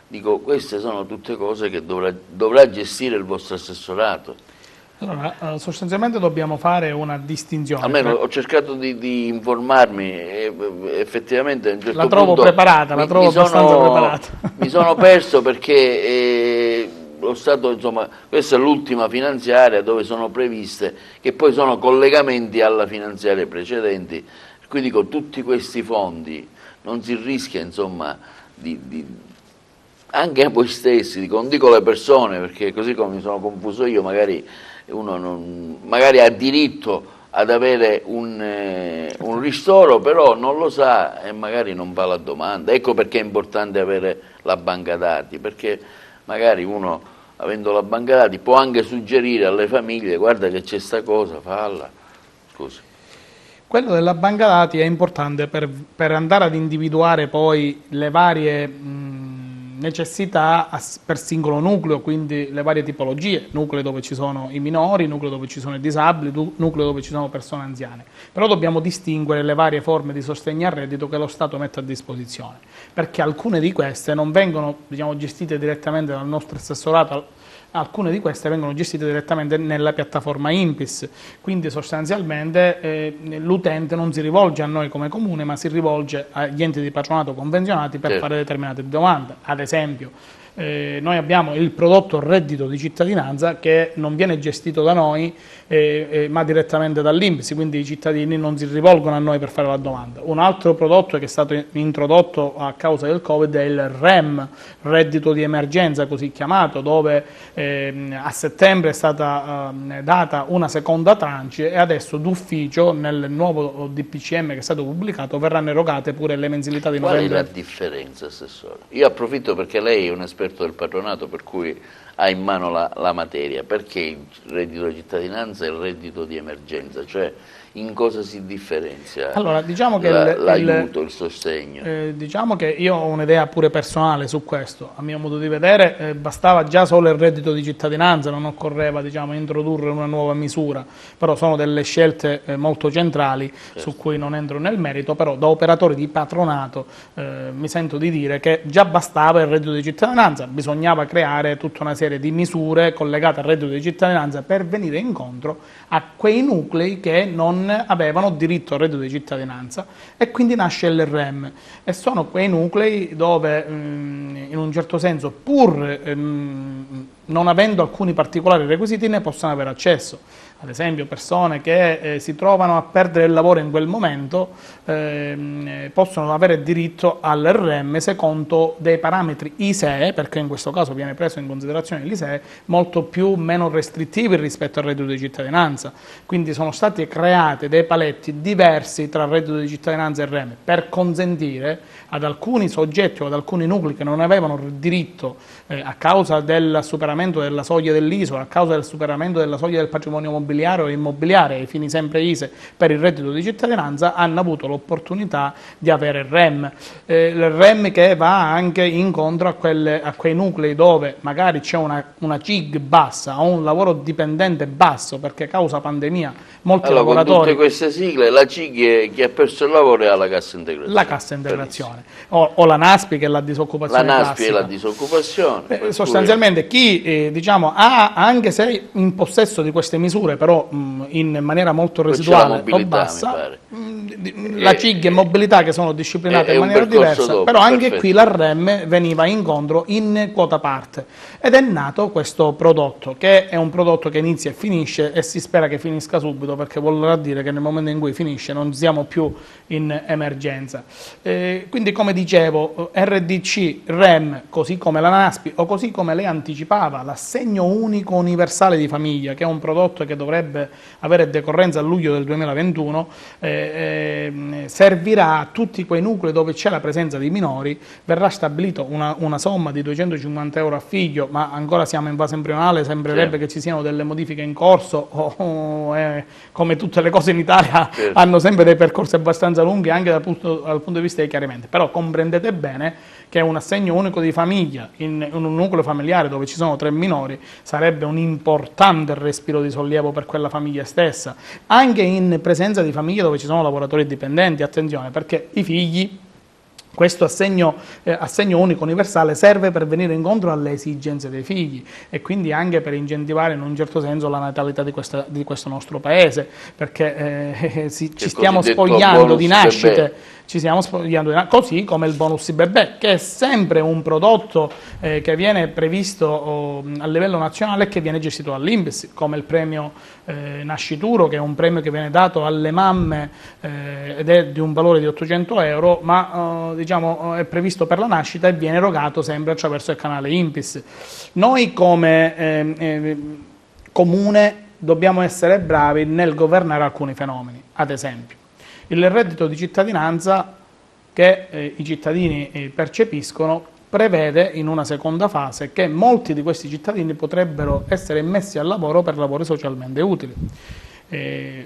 Dico, queste sono tutte cose che dovrà gestire il vostro assessorato. Allora, sostanzialmente dobbiamo fare una distinzione. Almeno ho cercato di informarmi e effettivamente a un certo la trovo punto preparata, la trovo abbastanza preparata. Mi sono perso perché lo Stato, insomma, questa è l'ultima finanziaria dove sono previste, che poi sono collegamenti alla finanziaria precedenti, quindi con tutti questi fondi non si rischia, insomma, anche a voi stessi, non dico le persone, perché così come mi sono confuso io, magari uno magari ha diritto ad avere un ristoro, però non lo sa e magari non fa la domanda. Ecco perché è importante avere la banca dati, perché magari uno, avendo la banca dati, può anche suggerire alle famiglie: guarda che c'è sta cosa, falla. Scusi. Quello della banca dati è importante per andare ad individuare poi le varie necessità per singolo nucleo, quindi le varie tipologie, nuclei dove ci sono i minori, nuclei dove ci sono i disabili, nuclei dove ci sono persone anziane. Però dobbiamo distinguere le varie forme di sostegno al reddito che lo Stato mette a disposizione, perché alcune di queste non vengono, diciamo, gestite direttamente dal nostro assessorato, alcune di queste vengono gestite direttamente nella piattaforma INPS, quindi sostanzialmente l'utente non si rivolge a noi come comune, ma si rivolge agli enti di patronato convenzionati per fare determinate domande. Ad esempio, noi abbiamo il prodotto reddito di cittadinanza che non viene gestito da noi ma direttamente dall'INPS, quindi i cittadini non si rivolgono a noi per fare la domanda. Un altro prodotto che è stato introdotto a causa del Covid è il REM, reddito di emergenza così chiamato, dove a settembre è stata data una seconda tranche e adesso d'ufficio nel nuovo DPCM che è stato pubblicato verranno erogate pure le mensilità di novembre. Qual è la differenza, Assessore? Io approfitto perché lei è un esperto del patronato, per cui ha in mano la materia. Perché il reddito di cittadinanza e il reddito di emergenza? Cioè, in cosa si differenzia allora, diciamo che l'aiuto, il sostegno? Diciamo che io ho un'idea pure personale su questo. A mio modo di vedere bastava già solo il reddito di cittadinanza, non occorreva, diciamo, introdurre una nuova misura, però sono delle scelte molto centrali su cui non entro nel merito, però da operatore di patronato mi sento di dire che già bastava il reddito di cittadinanza, bisognava creare tutta una serie di misure collegate al reddito di cittadinanza per venire incontro a quei nuclei che non avevano diritto al reddito di cittadinanza, e quindi nasce il REM, e sono quei nuclei dove in un certo senso, pur non avendo alcuni particolari requisiti, ne possono avere accesso. ad esempio persone che si trovano a perdere il lavoro in quel momento, possono avere diritto al REM secondo dei parametri ISEE, perché in questo caso viene preso in considerazione l'ISEE, meno restrittivi rispetto al reddito di cittadinanza. Quindi sono stati creati dei paletti diversi tra reddito di cittadinanza e REM per consentire ad alcuni soggetti o ad alcuni nuclei che non avevano diritto a causa del superamento della soglia dell'ISO, a causa del superamento della soglia del patrimonio mobiliare o immobiliare ai fini sempre ISE per il reddito di cittadinanza, hanno avuto l'opportunità di avere il REM. Il REM che va anche incontro a quei nuclei dove magari c'è una CIG bassa o un lavoro dipendente basso, perché causa pandemia molti lavoratori... Con tutte queste sigle, la CIG chi ha perso il lavoro ha la cassa integrazione. La cassa integrazione. O la NASPI che è la disoccupazione classica. La NASPI è la disoccupazione. Sostanzialmente chi diciamo, ha, anche se in possesso di queste misure, però in maniera molto residuale o bassa, la CIG e mobilità che sono disciplinate in maniera diversa, dopo, però anche perfetto. Qui la REM veniva incontro in quota parte ed è nato questo prodotto, che è un prodotto che inizia e finisce e si spera che finisca subito, perché vorrà dire che nel momento in cui finisce non siamo più in emergenza. Quindi, come dicevo, RDC, REM, così come la NASPI o così come lei anticipava, l'assegno unico universale di famiglia, che è un prodotto che dovrebbe avere decorrenza a luglio del 2021, servirà a tutti quei nuclei dove c'è la presenza di minori. Verrà stabilito una somma di 250 euro a figlio, ma ancora siamo in fase embrionale, sembrerebbe che ci siano delle modifiche in corso, come tutte le cose in Italia hanno sempre dei percorsi abbastanza lunghi anche dal punto di vista dei chiarimenti, però comprendete bene che un assegno unico di famiglia in un nucleo familiare dove ci sono 3 minori sarebbe un importante respiro di sollievo per quella famiglia stessa, anche in presenza di famiglie dove ci sono lavoratori dipendenti. Attenzione, perché i figli, questo assegno unico universale serve per venire incontro alle esigenze dei figli e quindi anche per incentivare in un certo senso la natalità di questo nostro paese, perché ci stiamo spogliando di nascite, così come il bonus bebè, che è sempre un prodotto che viene previsto a livello nazionale e che viene gestito dall'INPS, come il premio Nascituro, che è un premio che viene dato alle mamme ed è di un valore di 800 euro, ma diciamo è previsto per la nascita e viene erogato sempre attraverso il canale INPS. Noi come comune dobbiamo essere bravi nel governare alcuni fenomeni, ad esempio il reddito di cittadinanza che i cittadini percepiscono prevede in una seconda fase che molti di questi cittadini potrebbero essere messi al lavoro per lavori socialmente utili.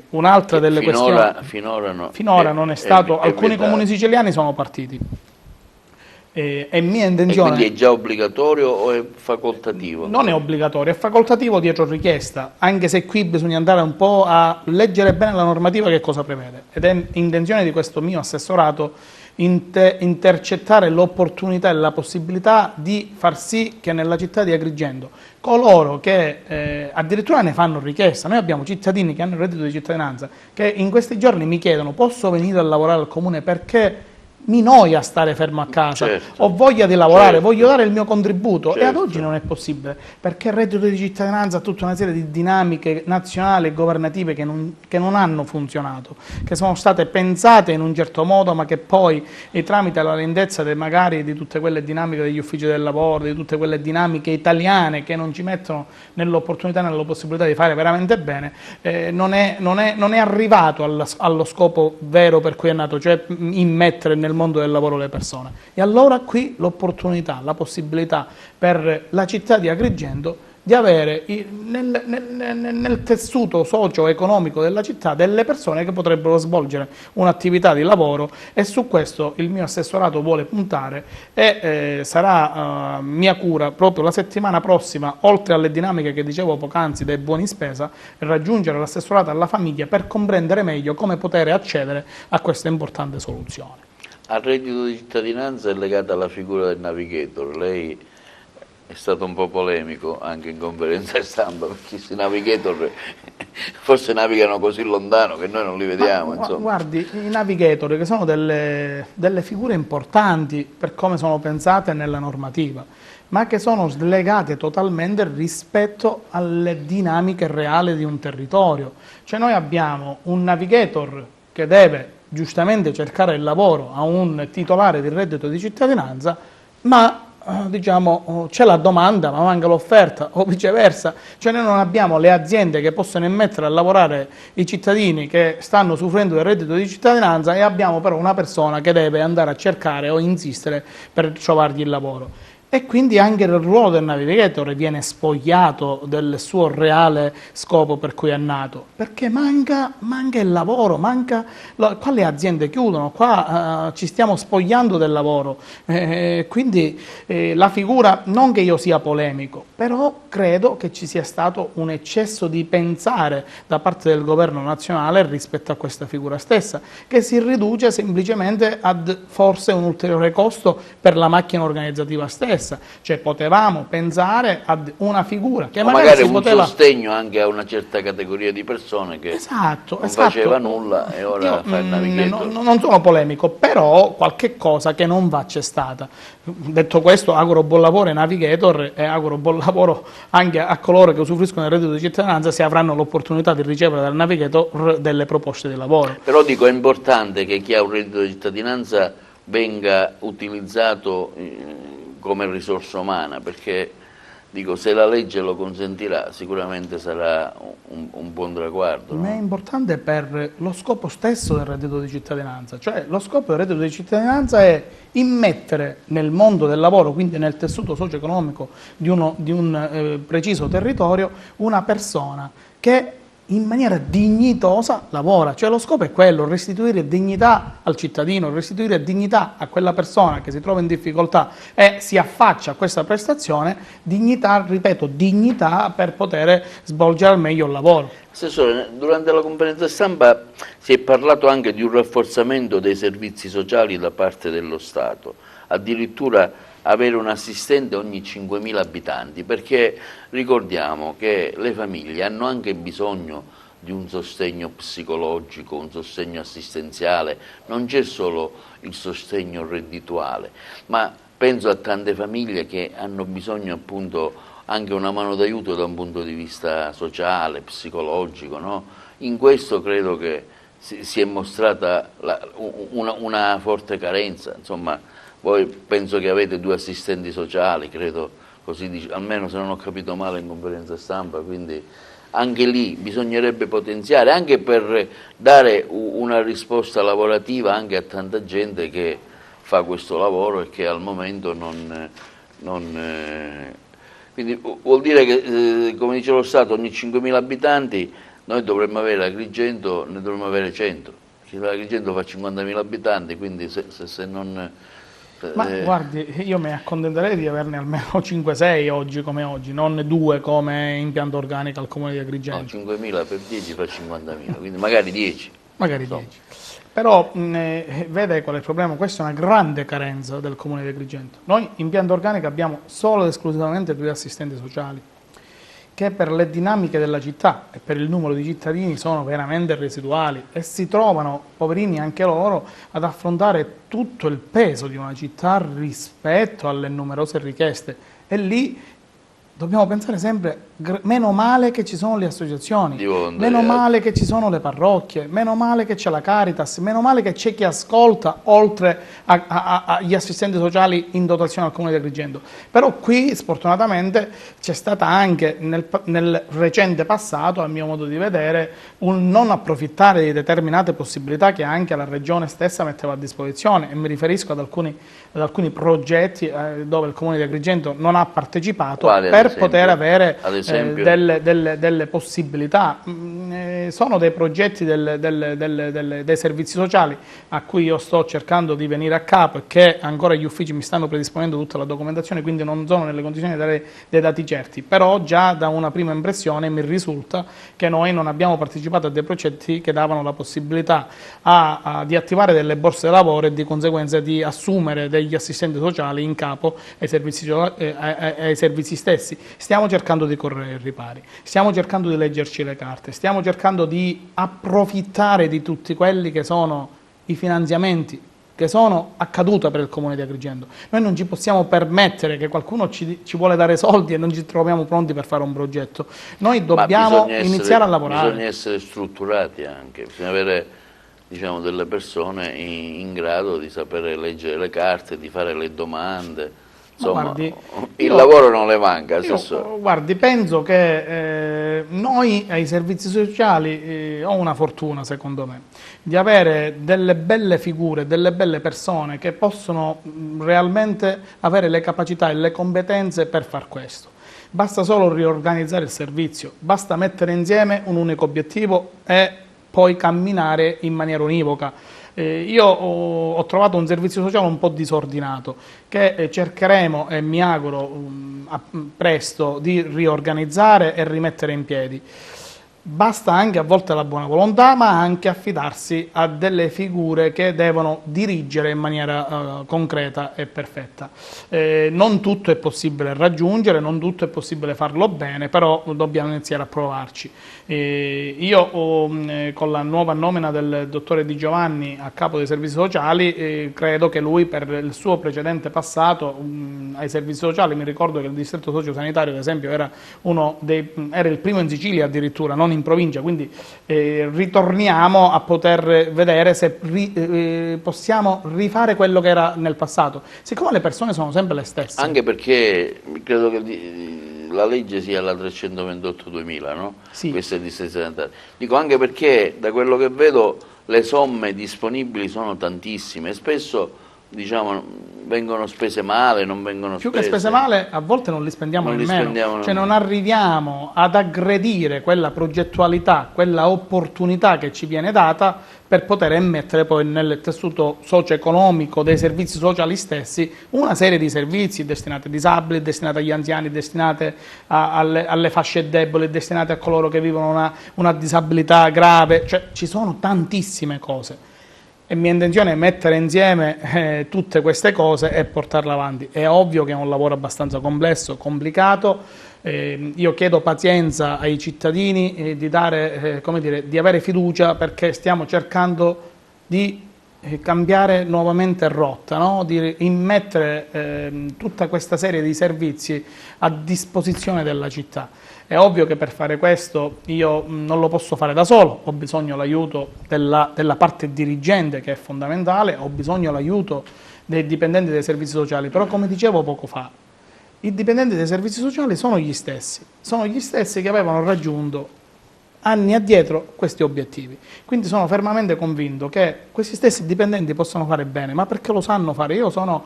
Un'altra delle questioni... Finora non è stato... alcuni comuni siciliani sono partiti. È mia intenzione... E quindi è già obbligatorio o è facoltativo? Non è obbligatorio, è facoltativo dietro richiesta, anche se qui bisogna andare un po' a leggere bene la normativa che cosa prevede. Ed è intenzione di questo mio assessorato intercettare l'opportunità e la possibilità di far sì che nella città di Agrigento coloro che addirittura ne fanno richiesta, noi abbiamo cittadini che hanno il reddito di cittadinanza che in questi giorni mi chiedono: posso venire a lavorare al comune perché mi noia stare fermo a casa, ho voglia di lavorare, voglio dare il mio contributo, e ad oggi non è possibile, perché il reddito di cittadinanza ha tutta una serie di dinamiche nazionali e governative che non hanno funzionato, che sono state pensate in un certo modo, ma che poi tramite la lentezza magari di tutte quelle dinamiche degli uffici del lavoro, di tutte quelle dinamiche italiane che non ci mettono nell'opportunità, nella possibilità di fare veramente bene, non è arrivato allo scopo vero per cui è nato, cioè immettere nel mondo del lavoro le persone. E allora qui l'opportunità, la possibilità per la città di Agrigento di avere nel tessuto socio-economico della città delle persone che potrebbero svolgere un'attività di lavoro, e su questo il mio assessorato vuole puntare e sarà mia cura proprio la settimana prossima, oltre alle dinamiche che dicevo poc'anzi dei buoni spesa, raggiungere l'assessorato alla famiglia per comprendere meglio come poter accedere a questa importante soluzione. Al reddito di cittadinanza è legata alla figura del navigator. Lei è stato un po' polemico anche in conferenza stampa, perché questi navigator forse navigano così lontano che noi non li vediamo. Insomma. Guardi, i navigator che sono delle figure importanti per come sono pensate nella normativa, ma che sono slegate totalmente rispetto alle dinamiche reali di un territorio. Cioè noi abbiamo un navigator che deve giustamente cercare il lavoro a un titolare di reddito di cittadinanza, ma diciamo c'è la domanda ma manca l'offerta, o viceversa. Cioè noi non abbiamo le aziende che possono immettere a lavorare i cittadini che stanno soffrendo del reddito di cittadinanza, e abbiamo però una persona che deve andare a cercare o insistere per trovargli il lavoro. E quindi anche il ruolo del navigator viene spogliato del suo reale scopo per cui è nato, perché manca il lavoro, qua le aziende chiudono, qua ci stiamo spogliando del lavoro. Quindi la figura, non che io sia polemico, però credo che ci sia stato un eccesso di pensare da parte del governo nazionale rispetto a questa figura stessa, che si riduce semplicemente ad forse un ulteriore costo per la macchina organizzativa stessa. Cioè potevamo pensare ad una figura che magari un sostegno anche a una certa categoria di persone che non faceva nulla e ora fa il navigator. Non sono polemico, però qualche cosa che non va c'è stata. Detto questo, auguro buon lavoro ai navigator e auguro buon lavoro anche a coloro che usufruiscono del reddito di cittadinanza, se avranno l'opportunità di ricevere dal navigator delle proposte di lavoro. Però dico, è importante che chi ha un reddito di cittadinanza venga utilizzato come risorsa umana, perché dico, se la legge lo consentirà sicuramente sarà un buon traguardo. Ma è importante per lo scopo stesso del reddito di cittadinanza, cioè lo scopo del reddito di cittadinanza è immettere nel mondo del lavoro, quindi nel tessuto socio-economico di un preciso territorio, una persona che in maniera dignitosa lavora. Cioè lo scopo è quello, restituire dignità al cittadino, restituire dignità a quella persona che si trova in difficoltà e si affaccia a questa prestazione, dignità, ripeto, dignità per poter svolgere al meglio il lavoro. Assessore, durante la conferenza stampa si è parlato anche di un rafforzamento dei servizi sociali da parte dello Stato, addirittura avere un assistente ogni 5.000 abitanti, perché ricordiamo che le famiglie hanno anche bisogno di un sostegno psicologico, un sostegno assistenziale, non c'è solo il sostegno reddituale, ma penso a tante famiglie che hanno bisogno appunto anche una mano d'aiuto da un punto di vista sociale, psicologico, no? In questo credo che si è mostrata una forte carenza, insomma. Voi penso che avete 2 assistenti sociali, credo, così almeno se non ho capito male in conferenza stampa, quindi anche lì bisognerebbe potenziare, anche per dare una risposta lavorativa anche a tanta gente che fa questo lavoro e che al momento quindi vuol dire che, come dice lo Stato, ogni 5.000 abitanti noi dovremmo avere Agrigento, ne dovremmo avere 100. Agrigento fa 50.000 abitanti, quindi se non... Ma guardi, io mi accontenterei di averne almeno 5-6 oggi come oggi, non 2 come impianto organico al comune di Agrigento. No, 5.000 per 10 fa 50.000, quindi magari 10. Magari 10. Però vede qual è il problema? Questa è una grande carenza del comune di Agrigento. Noi in pianta organica abbiamo solo ed esclusivamente 2 assistenti sociali, che per le dinamiche della città e per il numero di cittadini sono veramente residuali e si trovano, poverini anche loro, ad affrontare tutto il peso di una città rispetto alle numerose richieste. E lì dobbiamo pensare sempre, meno male che ci sono le associazioni, meno male che ci sono le parrocchie, meno male che c'è la Caritas, meno male che c'è chi ascolta oltre agli assistenti sociali in dotazione al Comune di Agrigento. Però qui sfortunatamente c'è stata anche nel recente passato, a mio modo di vedere, un non approfittare di determinate possibilità che anche la Regione stessa metteva a disposizione, e mi riferisco ad alcuni progetti dove il Comune di Agrigento non ha partecipato per poter avere delle possibilità. Sono dei progetti dei servizi sociali a cui io sto cercando di venire a capo e che ancora gli uffici mi stanno predisponendo tutta la documentazione, quindi non sono nelle condizioni di dare dei dati certi, però già da una prima impressione mi risulta che noi non abbiamo partecipato a dei progetti che davano la possibilità di attivare delle borse di lavoro e di conseguenza di assumere degli assistenti sociali in capo ai servizi stessi. Stiamo cercando di correre ai ripari, stiamo cercando di leggerci le carte, stiamo cercando di approfittare di tutti quelli che sono i finanziamenti che sono accadute per il Comune di Agrigento. Noi non ci possiamo permettere che qualcuno ci vuole dare soldi e non ci troviamo pronti per fare un progetto. Noi dobbiamo iniziare a lavorare. Bisogna essere strutturati anche, bisogna avere, diciamo, delle persone in grado di sapere leggere le carte, di fare le domande. Insomma, Guardi, il lavoro non le manca, Assessore. Guardi, penso che noi ai servizi sociali ho una fortuna, secondo me, di avere delle belle figure, delle belle persone che possono realmente avere le capacità e le competenze per far questo. Basta solo riorganizzare il servizio, basta mettere insieme un unico obiettivo e poi camminare in maniera univoca. Io ho trovato un servizio sociale un po' disordinato che cercheremo e mi auguro presto di riorganizzare e rimettere in piedi. Basta anche a volte la buona volontà, ma anche affidarsi a delle figure che devono dirigere in maniera concreta e perfetta. Non tutto è possibile raggiungere, non tutto è possibile farlo bene, però dobbiamo iniziare a provarci. Io con la nuova nomina del dottore Di Giovanni a capo dei servizi sociali, credo che lui per il suo precedente passato ai servizi sociali, mi ricordo che il distretto sociosanitario ad esempio era il primo in Sicilia addirittura, non in provincia, quindi ritorniamo a poter vedere se possiamo rifare quello che era nel passato, siccome le persone sono sempre le stesse. Anche perché credo che la legge sia la 328-2000, no? Sì. Questa è il distretto sanitario. Dico anche perché da quello che vedo le somme disponibili sono tantissime e spesso, diciamo, vengono spese male, non vengono spese. Più che spese male, a volte non li spendiamo nemmeno. Cioè non arriviamo ad aggredire quella progettualità, quella opportunità che ci viene data per poter immettere poi nel tessuto socio-economico dei servizi sociali stessi una serie di servizi destinati ai disabili, destinati agli anziani, destinati alle fasce deboli, destinati a coloro che vivono una disabilità grave. Cioè ci sono tantissime cose. E mia intenzione è mettere insieme tutte queste cose e portarle avanti. È ovvio che è un lavoro abbastanza complesso, complicato. Io chiedo pazienza ai cittadini di dare, come dire, di avere fiducia perché stiamo cercando di cambiare nuovamente rotta, no? Di immettere tutta questa serie di servizi a disposizione della città. È ovvio che per fare questo io non lo posso fare da solo, ho bisogno dell'aiuto della parte dirigente che è fondamentale, ho bisogno dell'aiuto dei dipendenti dei servizi sociali, però come dicevo poco fa, i dipendenti dei servizi sociali sono gli stessi che avevano raggiunto anni addietro questi obiettivi. Quindi sono fermamente convinto che questi stessi dipendenti possono fare bene, ma perché lo sanno fare. Io sono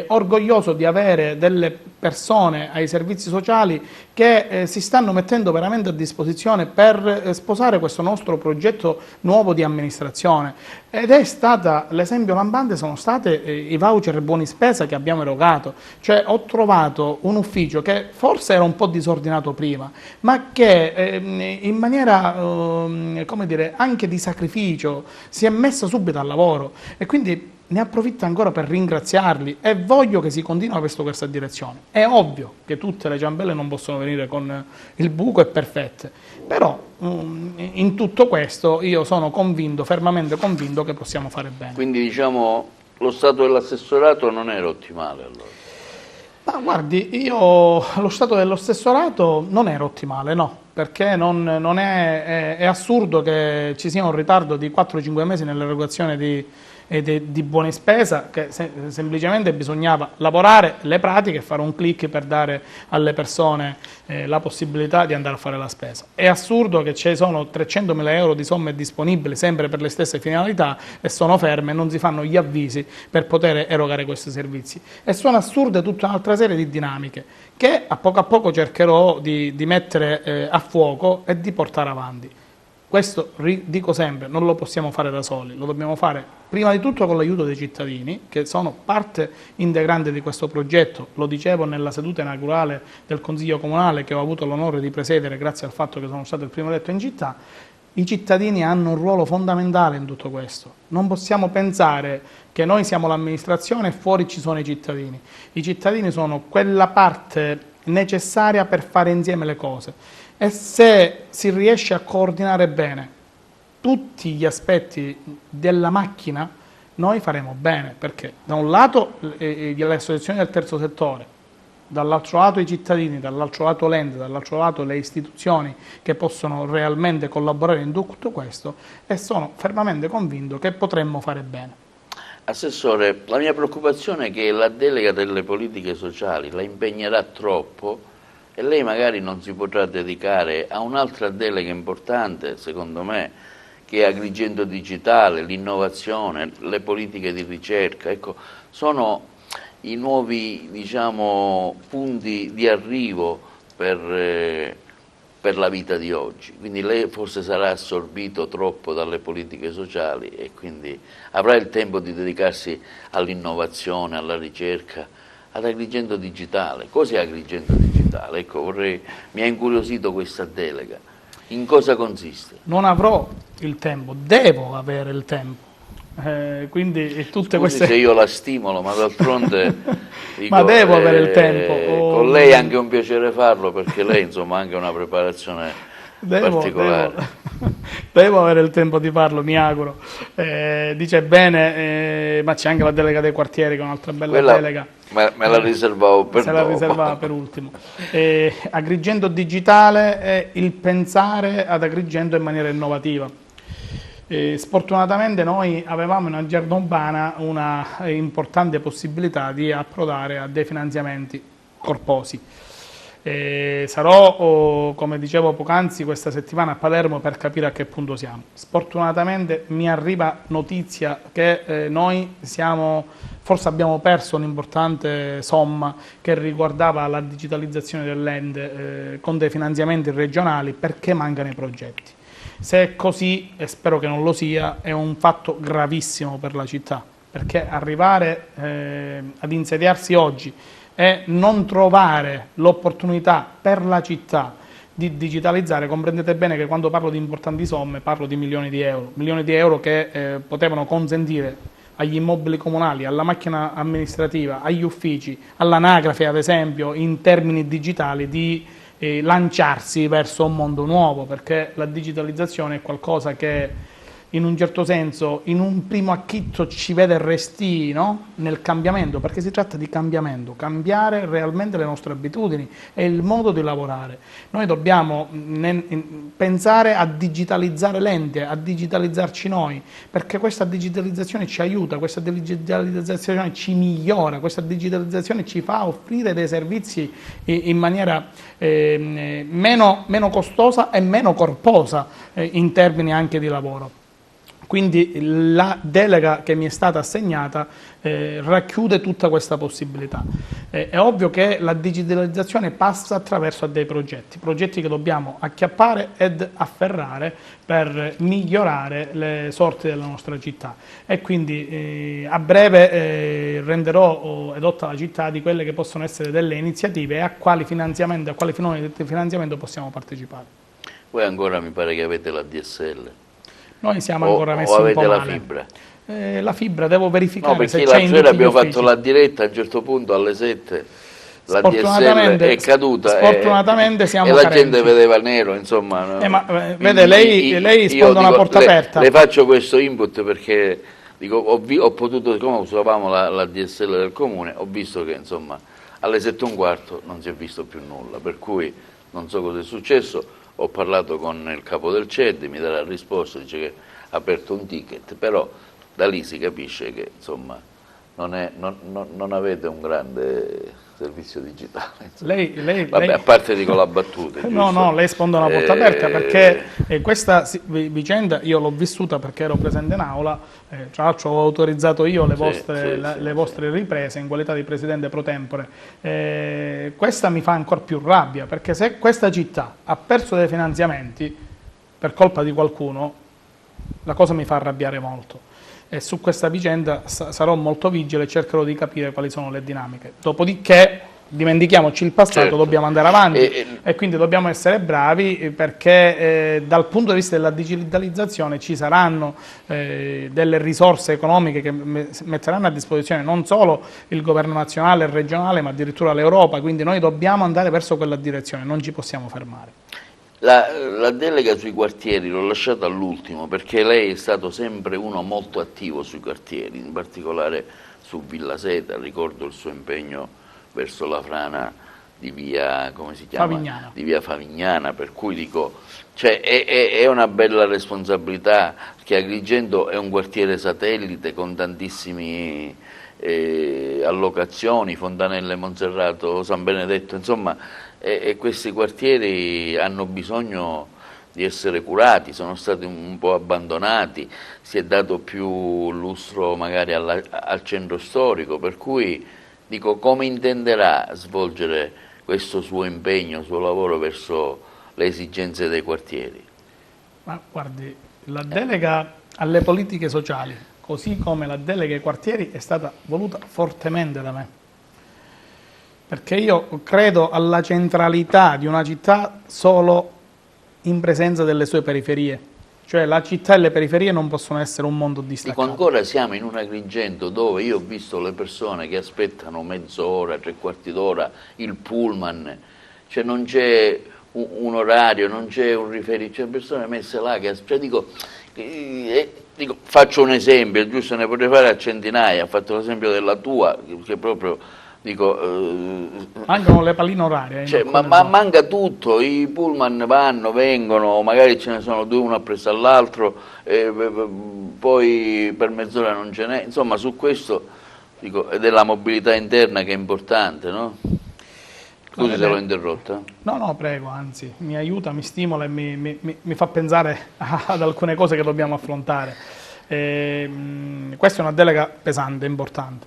orgoglioso di avere delle persone ai servizi sociali che si stanno mettendo veramente a disposizione per sposare questo nostro progetto nuovo di amministrazione. Ed è stata, l'esempio lampante sono state i voucher buoni spesa che abbiamo erogato. Cioè ho trovato un ufficio che forse era un po' disordinato prima, ma che in maniera come dire, anche di sacrificio si è messo subito al lavoro e quindi ne approfitto ancora per ringraziarli e voglio che si continui verso questa direzione. È ovvio che tutte le ciambelle non possono venire con il buco e perfette, però in tutto questo io sono convinto, fermamente convinto che possiamo fare bene. Quindi diciamo lo stato dell'assessorato non era ottimale allora? Ma guardi, io lo stato dell'assessorato non era ottimale, no, perché è assurdo che ci sia un ritardo di 4-5 mesi nell'erogazione di buoni spesa, che semplicemente bisognava lavorare le pratiche e fare un click per dare alle persone la possibilità di andare a fare la spesa. È assurdo che ci sono 300.000 euro di somme disponibili sempre per le stesse finalità e sono ferme, non si fanno gli avvisi per poter erogare questi servizi. E sono assurde tutta un'altra serie di dinamiche che a poco cercherò di mettere a fuoco e di portare avanti. Questo, dico sempre, non lo possiamo fare da soli, lo dobbiamo fare prima di tutto con l'aiuto dei cittadini, che sono parte integrante di questo progetto. Lo dicevo nella seduta inaugurale del Consiglio Comunale che ho avuto l'onore di presiedere grazie al fatto che sono stato il primo eletto in città. I cittadini hanno un ruolo fondamentale in tutto questo. Non possiamo pensare che noi siamo l'amministrazione e fuori ci sono i cittadini. I cittadini sono quella parte necessaria per fare insieme le cose. E se si riesce a coordinare bene tutti gli aspetti della macchina, noi faremo bene, perché da un lato le associazioni del terzo settore, dall'altro lato i cittadini, dall'altro lato l'ente, dall'altro lato le istituzioni che possono realmente collaborare in tutto questo, e sono fermamente convinto che potremmo fare bene. Assessore, la mia preoccupazione è che la delega delle politiche sociali la impegnerà troppo e lei magari non si potrà dedicare a un'altra delega importante, secondo me, che è Agrigento digitale, l'innovazione, le politiche di ricerca. Ecco, sono i nuovi, diciamo, punti di arrivo per la vita di oggi. Quindi lei forse sarà assorbito troppo dalle politiche sociali e quindi avrà il tempo di dedicarsi all'innovazione, alla ricerca, ad Agrigento digitale. Cos'è Agrigento digitale? Ecco, mi ha incuriosito questa delega. In cosa consiste? Non avrò il tempo, devo avere il tempo. Quindi tutte queste... se io la stimolo, ma d'altronde ma devo avere il tempo. Con lei è anche un piacere farlo, perché lei insomma ha anche una preparazione particolare. Devo avere il tempo di farlo, mi auguro. Dice bene, ma c'è anche la delega dei quartieri, che è un'altra bella delega. Me la riservavo per dopo. Se la riservava per ultimo. Agrigento digitale è il pensare ad Agrigento in maniera innovativa. Sfortunatamente noi avevamo in Aggerdo Urbana una importante possibilità di approdare a dei finanziamenti corposi. Sarò, come dicevo poc'anzi, questa settimana a Palermo per capire a che punto siamo. Sfortunatamente mi arriva notizia che noi forse abbiamo perso un'importante somma che riguardava la digitalizzazione dell'ente con dei finanziamenti regionali, perché mancano i progetti. Se è così, e spero che non lo sia, è un fatto gravissimo per la città, perché arrivare ad insediarsi oggi e non trovare l'opportunità per la città di digitalizzare, comprendete bene che quando parlo di importanti somme parlo di milioni di euro che potevano consentire agli immobili comunali, alla macchina amministrativa, agli uffici, all'anagrafe ad esempio, in termini digitali di lanciarsi verso un mondo nuovo, perché la digitalizzazione è qualcosa che in un certo senso, in un primo acchitto ci vede restii, no? Nel cambiamento, perché si tratta di cambiamento, cambiare realmente le nostre abitudini e il modo di lavorare. Noi dobbiamo pensare a digitalizzare l'ente, a digitalizzarci noi, perché questa digitalizzazione ci aiuta, questa digitalizzazione ci migliora, questa digitalizzazione ci fa offrire dei servizi in maniera meno costosa e meno corposa in termini anche di lavoro. Quindi la delega che mi è stata assegnata racchiude tutta questa possibilità. È ovvio che la digitalizzazione passa attraverso dei progetti che dobbiamo acchiappare ed afferrare per migliorare le sorti della nostra città. E quindi a breve renderò edotta la città di quelle che possono essere delle iniziative e a quali finanziamento, a quali filoni di finanziamento possiamo partecipare. Voi ancora mi pare che avete la DSL. Noi siamo ancora messi un po' male. O avete la fibra? La fibra devo verificare se c'è in perché tutti l'altra sera abbiamo gli uffici. fatto la diretta, a un certo punto alle 7 la DSL è caduta sfortunatamente siamo e la carenti. gente vedeva nero, insomma. Vede, lei sponda una porta aperta. Le faccio questo input perché dico, ho potuto, come usavamo la DSL del comune, ho visto che insomma alle 7:15 non si è visto più nulla, per cui non so cosa è successo. Ho parlato con il capo del CED, mi darà risposta, dice che ha aperto un ticket, però da lì si capisce che insomma non avete un grande servizio digitale. Vabbè, a parte dico la battuta. No, lei sponda una porta aperta, perché questa vicenda io l'ho vissuta perché ero presente in aula, tra l'altro ho autorizzato io le vostre riprese in qualità di presidente pro tempore. Questa mi fa ancora più rabbia, perché se questa città ha perso dei finanziamenti per colpa di qualcuno, la cosa mi fa arrabbiare molto. E su questa vicenda sarò molto vigile e cercherò di capire quali sono le dinamiche. Dopodiché, dimentichiamoci il passato, certo, dobbiamo andare avanti e quindi dobbiamo essere bravi, perché dal punto di vista della digitalizzazione ci saranno delle risorse economiche che metteranno a disposizione non solo il governo nazionale e regionale, ma addirittura l'Europa, quindi noi dobbiamo andare verso quella direzione, non ci possiamo fermare. La delega sui quartieri l'ho lasciata all'ultimo perché lei è stato sempre uno molto attivo sui quartieri, in particolare su Villa Seta. Ricordo il suo impegno verso la frana di via, come si chiama? Favignana. Di via Favignana, per cui dico, cioè, è una bella responsabilità, perché Agrigento è un quartiere satellite con tantissimi allocazioni, Fontanelle, Monserrato, San Benedetto, insomma, e questi quartieri hanno bisogno di essere curati, sono stati un po' abbandonati, si è dato più lustro magari al centro storico, per cui dico, come intenderà svolgere questo suo impegno, il suo lavoro verso le esigenze dei quartieri? Ma guardi, la delega alle politiche sociali, così come la delega ai quartieri, è stata voluta fortemente da me. Perché io credo alla centralità di una città solo in presenza delle sue periferie. Cioè la città e le periferie non possono essere un mondo distaccato. Dico, ancora siamo in un Agrigento dove io ho visto le persone che aspettano mezz'ora, tre quarti d'ora, il pullman, cioè non c'è un orario, non c'è un riferimento, c'è persone messe là che cioè dico, faccio un esempio, giusto, ne potrei fare a centinaia, ho fatto l'esempio della tua, che proprio dico, mancano le palline orarie. Cioè, ma manca tutto, i pullman vanno, vengono, magari ce ne sono due uno appresso all'altro, poi per mezz'ora non ce n'è, insomma su questo dico, è della mobilità interna che è importante, no? Scusi se l'ho interrotta. No, prego, anzi, mi aiuta, mi stimola e mi fa pensare ad alcune cose che dobbiamo affrontare. Questa è una delega pesante, importante.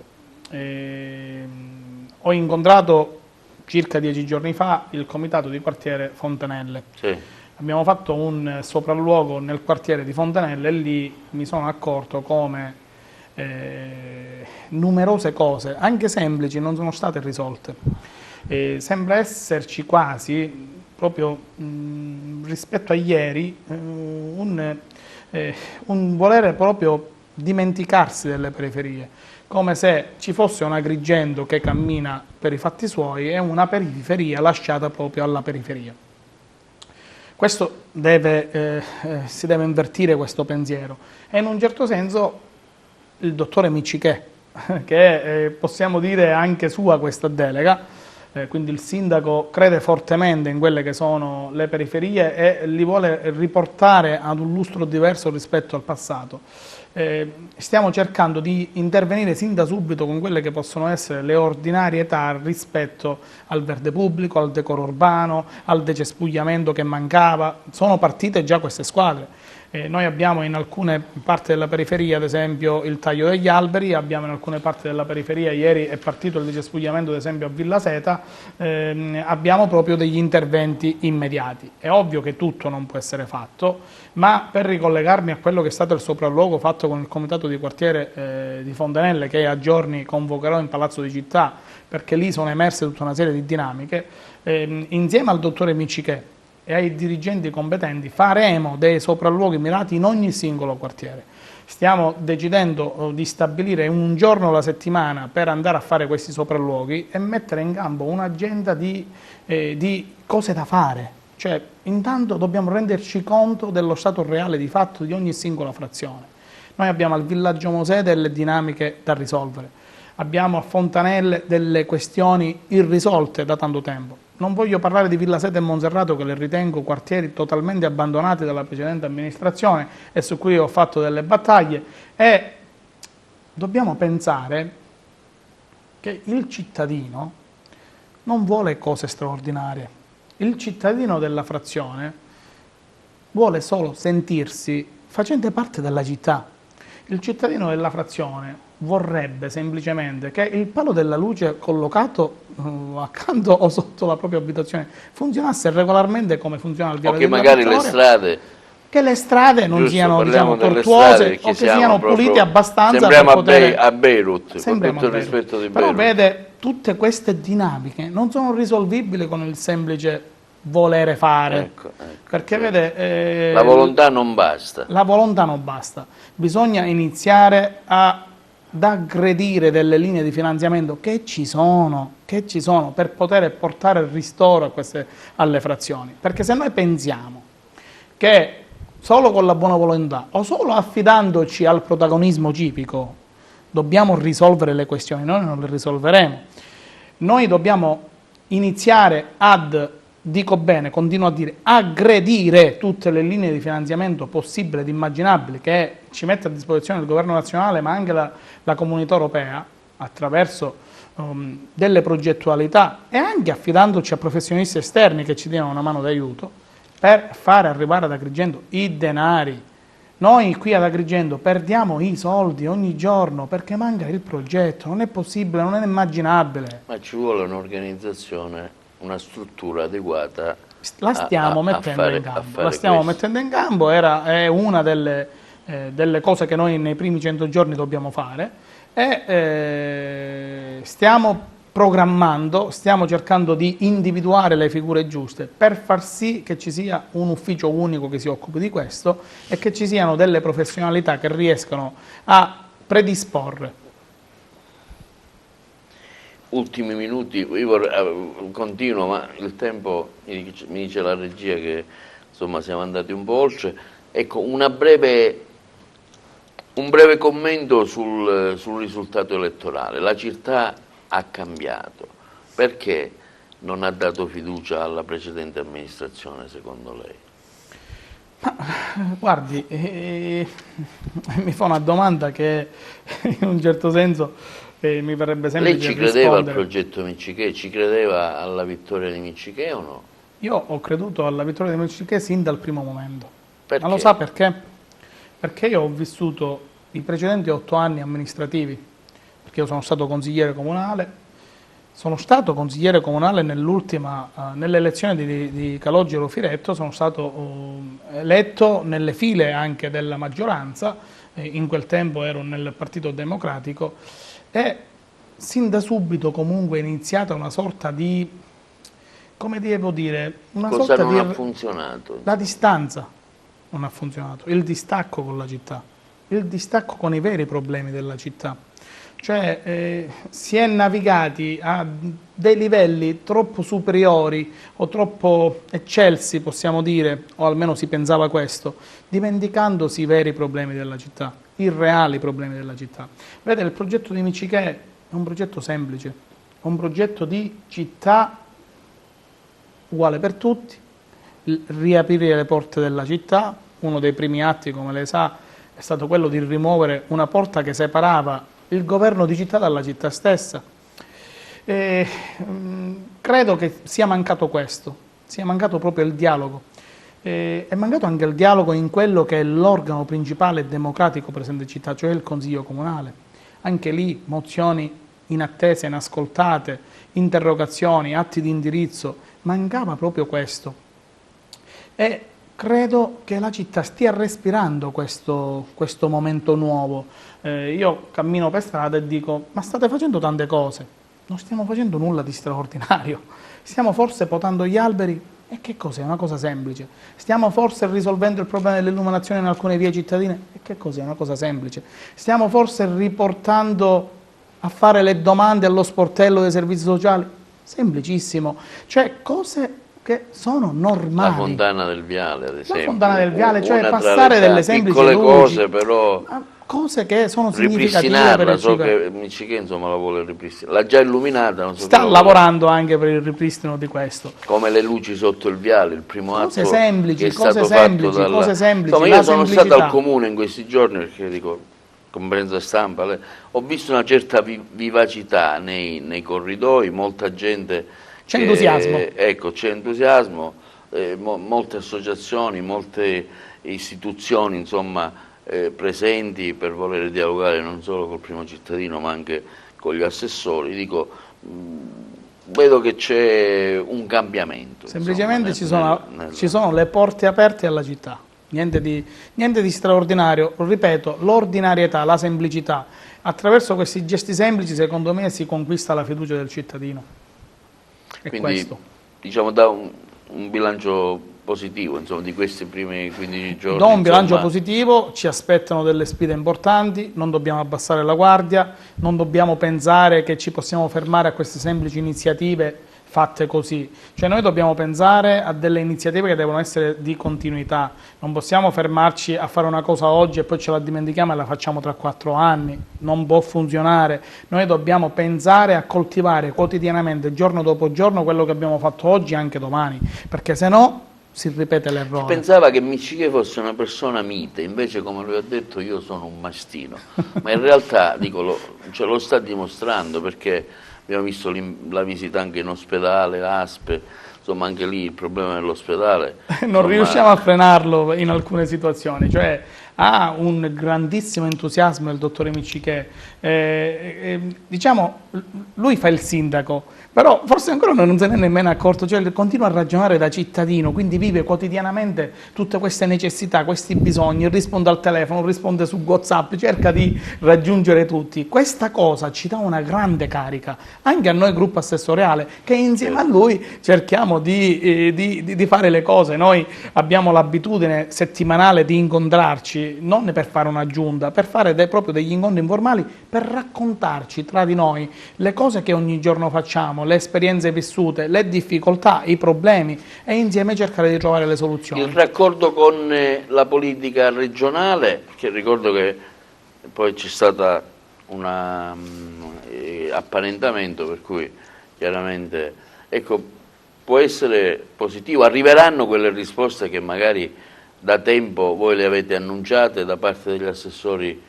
Ho incontrato circa 10 giorni fa il comitato di quartiere Fontanelle. Sì. Abbiamo fatto un sopralluogo nel quartiere di Fontanelle e lì mi sono accorto come numerose cose, anche semplici, non sono state risolte. Sembra esserci quasi, proprio rispetto a ieri, un volere proprio dimenticarsi delle periferie, come se ci fosse un Agrigento che cammina per i fatti suoi e una periferia lasciata proprio alla periferia. Questo si deve invertire questo pensiero e in un certo senso il dottore Miccichè, che possiamo dire anche sua questa delega, quindi il sindaco crede fortemente in quelle che sono le periferie e li vuole riportare ad un lustro diverso rispetto al passato. Stiamo cercando di intervenire sin da subito con quelle che possono essere le ordinarietà rispetto al verde pubblico, al decoro urbano, al decespugliamento che mancava. Sono partite già queste squadre. Noi abbiamo in alcune parti della periferia, ad esempio, il taglio degli alberi, abbiamo in alcune parti della periferia, ieri è partito il decespugliamento, ad esempio, a Villa Seta, abbiamo proprio degli interventi immediati. È ovvio che tutto non può essere fatto, ma per ricollegarmi a quello che è stato il sopralluogo fatto con il comitato di quartiere di Fontanelle, che a giorni convocherò in Palazzo di Città, perché lì sono emerse tutta una serie di dinamiche, insieme al dottore Miccichè e ai dirigenti competenti faremo dei sopralluoghi mirati in ogni singolo quartiere. Stiamo decidendo di stabilire un giorno alla settimana per andare a fare questi sopralluoghi e mettere in campo un'agenda di cose da fare. Cioè, intanto dobbiamo renderci conto dello stato reale di fatto di ogni singola frazione. Noi abbiamo al Villaggio Mosè delle dinamiche da risolvere, abbiamo a Fontanelle delle questioni irrisolte da tanto tempo. Non voglio parlare di Villa Seta e Monserrato, che le ritengo quartieri totalmente abbandonati dalla precedente amministrazione e su cui ho fatto delle battaglie, e dobbiamo pensare che il cittadino non vuole cose straordinarie. Il cittadino della frazione vuole solo sentirsi facente parte della città. Il cittadino della frazione vorrebbe semplicemente che il palo della luce collocato accanto o sotto la propria abitazione funzionasse regolarmente come funziona il viale o che della magari Vittoria, le strade, che le strade non giusto, siano, diciamo, delle tortuose strade, o che siano pulite abbastanza sembriamo per poter... a Beirut, con Sembriamo tutto il a rispetto di Però Beirut. vede, tutte queste dinamiche non sono risolvibili con il semplice volere fare, Ecco, perché certo. vede... La volontà non basta. La volontà non basta, bisogna iniziare a da aggredire delle linee di finanziamento che ci sono per poter portare il ristoro alle frazioni. Perché se noi pensiamo che solo con la buona volontà o solo affidandoci al protagonismo civico dobbiamo risolvere le questioni, noi non le risolveremo. Noi dobbiamo iniziare dico bene, continuo a dire, aggredire tutte le linee di finanziamento possibili ed immaginabili che ci mette a disposizione il governo nazionale, ma anche la comunità europea, attraverso delle progettualità e anche affidandoci a professionisti esterni che ci diano una mano d'aiuto per fare arrivare ad Agrigento i denari. Noi qui ad Agrigento perdiamo i soldi ogni giorno perché manca il progetto, non è possibile, non è immaginabile. Ma ci vuole un'organizzazione, una struttura adeguata. La stiamo mettendo in campo, la stiamo mettendo in campo, è una delle cose che noi nei primi 100 giorni dobbiamo fare e stiamo programmando, stiamo cercando di individuare le figure giuste per far sì che ci sia un ufficio unico che si occupi di questo e che ci siano delle professionalità che riescano a predisporre. Ultimi minuti, io continuo, ma il tempo mi dice la regia che insomma siamo andati un po' oltre. Ecco, un breve commento sul risultato elettorale. La città ha cambiato. Perché non ha dato fiducia alla precedente amministrazione, secondo lei? Ma, guardi, mi fa una domanda che in un certo senso mi verrebbe semplice rispondere. Lei ci credeva al progetto Miccichè? Ci credeva alla vittoria di Miccichè o no? Io ho creduto alla vittoria di Miccichè sin dal primo momento. Perché? Ma lo sa perché? Perché io ho vissuto i precedenti 8 anni amministrativi, perché io sono stato consigliere comunale, nelle elezioni di Calogero Firetto, sono stato eletto nelle file anche della maggioranza, in quel tempo ero nel Partito Democratico, e sin da subito comunque è iniziata una sorta di, come devo dire, una Cosa sorta non di... ha funzionato? La distanza non ha funzionato, il distacco con la città, il distacco con i veri problemi della città. Cioè si è navigati a dei livelli troppo superiori o troppo eccelsi, possiamo dire, o almeno si pensava questo, dimenticandosi i veri problemi della città, i reali problemi della città. Vedete, il progetto di Miccichè è un progetto semplice, è un progetto di città uguale per tutti, riaprire le porte della città. Uno dei primi atti, come lei sa, è stato quello di rimuovere una porta che separava il governo di città dalla città stessa. Credo che sia mancato questo, sia mancato proprio il dialogo. È mancato anche il dialogo in quello che è l'organo principale e democratico presente in città, cioè il Consiglio Comunale. Anche lì mozioni inattese, inascoltate, interrogazioni, atti di indirizzo, mancava proprio questo. E credo che la città stia respirando questo momento nuovo. Io cammino per strada e dico, ma state facendo tante cose, non stiamo facendo nulla di straordinario, stiamo forse potando gli alberi, e che cos'è? Una cosa semplice. Stiamo forse risolvendo il problema dell'illuminazione in alcune vie cittadine, e che cos'è? Una cosa semplice. Stiamo forse riportando a fare le domande allo sportello dei servizi sociali, semplicissimo, cioè cose che sono normali. La fontana del viale, ad esempio. La fontana del viale, cioè Una passare delle semplici piccole luci, cose, però cose che sono significative per il so cittadino. che Miccichè insomma la vuole ripristinare, l'ha già illuminata, non so, Sta lavorando anche per il ripristino di questo. come le luci sotto il viale, il primo Cose atto semplici, che è cose stato semplici, fatto cose semplici, Insomma, la io sono stato semplicità. al comune in questi giorni, perché dico, conferenza stampa, ho visto una certa vivacità nei corridoi, molta gente. C'è entusiasmo. Ecco, c'è entusiasmo, molte associazioni, molte istituzioni, insomma, presenti per voler dialogare non solo col primo cittadino ma anche con gli assessori. Dico, vedo che c'è un cambiamento. Semplicemente insomma, ci sono le porte aperte alla città, niente di straordinario, ripeto, l'ordinarietà, la semplicità. Attraverso questi gesti semplici, secondo me, si conquista la fiducia del cittadino. E quindi, questo. diciamo, da un bilancio positivo, insomma, di questi primi 15 giorni? Do un bilancio insomma. positivo, ci aspettano delle sfide importanti, non dobbiamo abbassare la guardia, non dobbiamo pensare che ci possiamo fermare a queste semplici iniziative fatte così. Cioè noi dobbiamo pensare a delle iniziative che devono essere di continuità, non possiamo fermarci a fare una cosa oggi e poi ce la dimentichiamo e la facciamo tra 4 anni, non può funzionare. Noi dobbiamo pensare a coltivare quotidianamente, giorno dopo giorno, quello che abbiamo fatto oggi e anche domani, perché se no si ripete l'errore. Pensava che Miccichè fosse una persona mite, invece come lui ha detto io sono un mastino, ma in realtà dico, lo sta dimostrando, perché abbiamo visto la visita anche in ospedale, ASPE, insomma anche lì il problema dell'ospedale. Non riusciamo a frenarlo in alcune situazioni, cioè ha un grandissimo entusiasmo il dottore Miccichè, diciamo lui fa il sindaco, però forse ancora non se ne è nemmeno accorto, cioè continua a ragionare da cittadino, quindi vive quotidianamente tutte queste necessità, questi bisogni, risponde al telefono, risponde su WhatsApp, cerca di raggiungere tutti. Questa cosa ci dà una grande carica, anche a noi gruppo assessoriale, che insieme a lui cerchiamo di fare le cose. Noi abbiamo l'abitudine settimanale di incontrarci, non per fare una giunta, per fare proprio degli incontri informali, per raccontarci tra di noi le cose che ogni giorno facciamo, le esperienze vissute, le difficoltà, i problemi, e insieme cercare di trovare le soluzioni. Il raccordo con la politica regionale, che ricordo che poi c'è stata un apparentamento, per cui chiaramente ecco, può essere positivo, arriveranno quelle risposte che magari da tempo voi le avete annunciate da parte degli assessori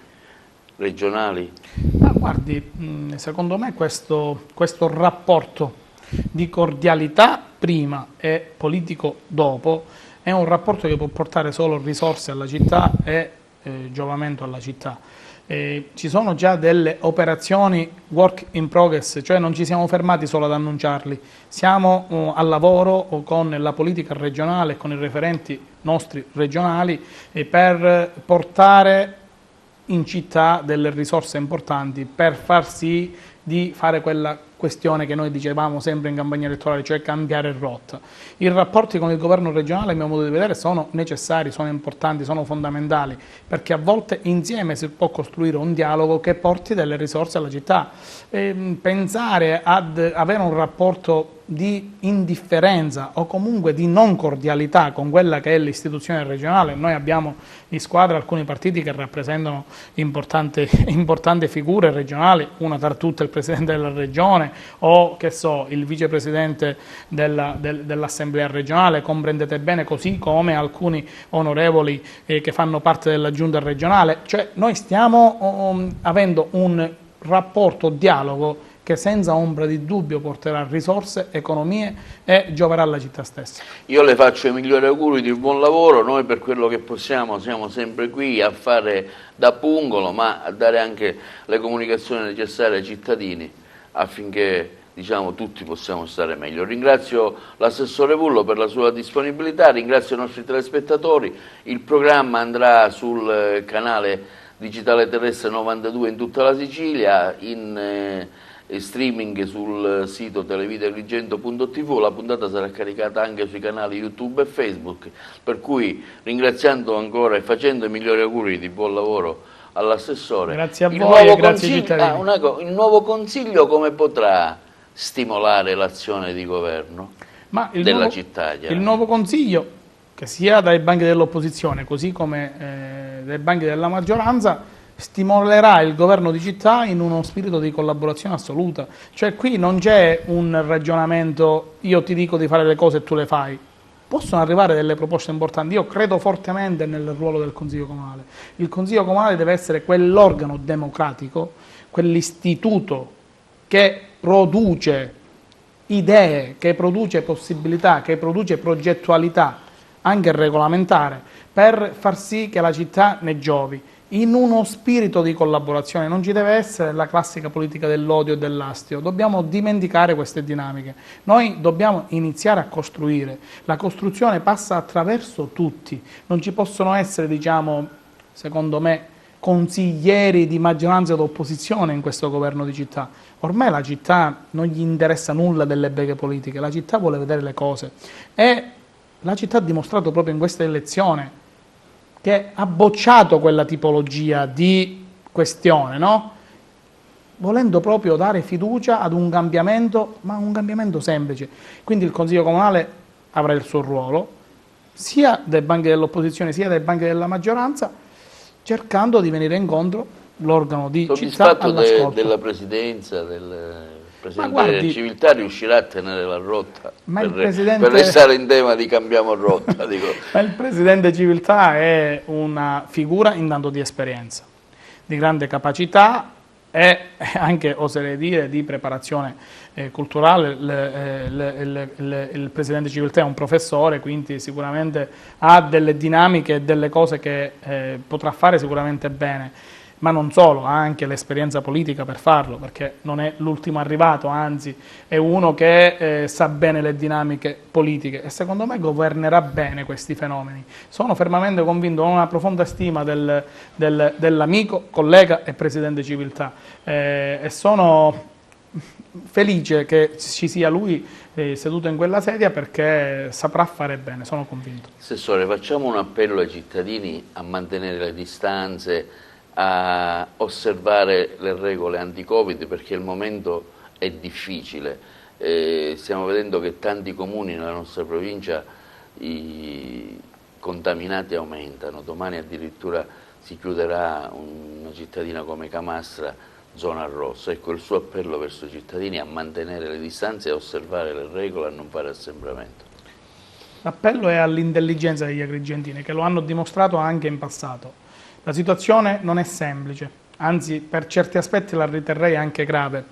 regionali? Ma guardi, secondo me questo rapporto di cordialità prima e politico dopo è un rapporto che può portare solo risorse alla città e giovamento alla città. Ci sono già delle operazioni work in progress, cioè non ci siamo fermati solo ad annunciarli, siamo al lavoro con la politica regionale e con i referenti nostri regionali per portare in città delle risorse importanti per far sì di fare quella questione che noi dicevamo sempre in campagna elettorale, cioè cambiare rotta. I rapporti con il governo regionale, a mio modo di vedere, sono necessari, sono importanti, sono fondamentali, perché a volte insieme si può costruire un dialogo che porti delle risorse alla città. Pensare ad avere un rapporto di indifferenza o comunque di non cordialità con quella che è l'istituzione regionale, noi abbiamo in squadra alcuni partiti che rappresentano importanti figure regionali, una tra tutte il Presidente della Regione o che so, il Vicepresidente dell'Assemblea regionale, comprendete bene, così come alcuni onorevoli che fanno parte della Giunta regionale, cioè noi stiamo avendo un rapporto, dialogo che senza ombra di dubbio porterà risorse, economie e gioverà alla città stessa. Io le faccio i migliori auguri di buon lavoro, noi per quello che possiamo siamo sempre qui a fare da pungolo, ma a dare anche le comunicazioni necessarie ai cittadini affinché diciamo, tutti possiamo stare meglio. Ringrazio l'assessore Vullo per la sua disponibilità, ringrazio i nostri telespettatori, il programma andrà sul canale digitale terrestre 92 in tutta la Sicilia, in streaming sul sito televideoagrigento.tv, la puntata sarà caricata anche sui canali YouTube e Facebook, per cui ringraziando ancora e facendo i migliori auguri di buon lavoro all'assessore. Grazie a voi e grazie ai cittadini. Il nuovo Consiglio come potrà stimolare l'azione di governo della città? Il nuovo Consiglio, che sia dai banchi dell'opposizione così come dai banchi della maggioranza, stimolerà il governo di città in uno spirito di collaborazione assoluta. Cioè qui non c'è un ragionamento io ti dico di fare le cose e tu le fai. Possono arrivare delle proposte importanti. Io credo fortemente nel ruolo del Consiglio Comunale. Il Consiglio Comunale deve essere quell'organo democratico, quell'istituto che produce idee, che produce possibilità, che produce progettualità anche regolamentare per far sì che la città ne giovi. In uno spirito di collaborazione, non ci deve essere la classica politica dell'odio e dell'astio, dobbiamo dimenticare queste dinamiche, noi dobbiamo iniziare a costruire, la costruzione passa attraverso tutti, non ci possono essere, diciamo, secondo me, consiglieri di maggioranza ed opposizione in questo governo di città. Ormai la città non gli interessa nulla delle beghe politiche, la città vuole vedere le cose e La città ha dimostrato proprio in questa elezione che ha bocciato quella tipologia di questione, no? Volendo proprio dare fiducia ad un cambiamento, ma un cambiamento semplice. Quindi il Consiglio Comunale avrà il suo ruolo, sia dai banchi dell'opposizione sia dai banchi della maggioranza, cercando di venire incontro l'organo di città all'ascolto. Della presidenza, del Presidente guardi, della Civiltà riuscirà a tenere la rotta per per restare in tema di cambiamo rotta. Dico. Ma il Presidente Civiltà è una figura intanto di esperienza, di grande capacità e anche, oserei dire, di preparazione culturale. Il Presidente Civiltà è un professore, quindi sicuramente ha delle dinamiche e delle cose che potrà fare sicuramente bene. Ma non solo, ha anche l'esperienza politica per farlo, perché non è l'ultimo arrivato, anzi è uno che sa bene le dinamiche politiche e secondo me governerà bene questi fenomeni. Sono fermamente convinto, ho una profonda stima dell'amico, collega e Presidente Civiltà e sono felice che ci sia lui seduto in quella sedia perché saprà fare bene, sono convinto. Assessore, facciamo un appello ai cittadini a mantenere le distanze, a osservare le regole anti-Covid perché il momento è difficile. Stiamo vedendo che tanti comuni nella nostra provincia i contaminati aumentano, domani addirittura si chiuderà una cittadina come Camastra, zona rossa. Ecco il suo appello verso i cittadini a mantenere le distanze, a osservare le regole, a non fare assembramento. L'appello è all'intelligenza degli agrigentini che lo hanno dimostrato anche in passato. La situazione non è semplice, anzi per certi aspetti la riterrei anche grave.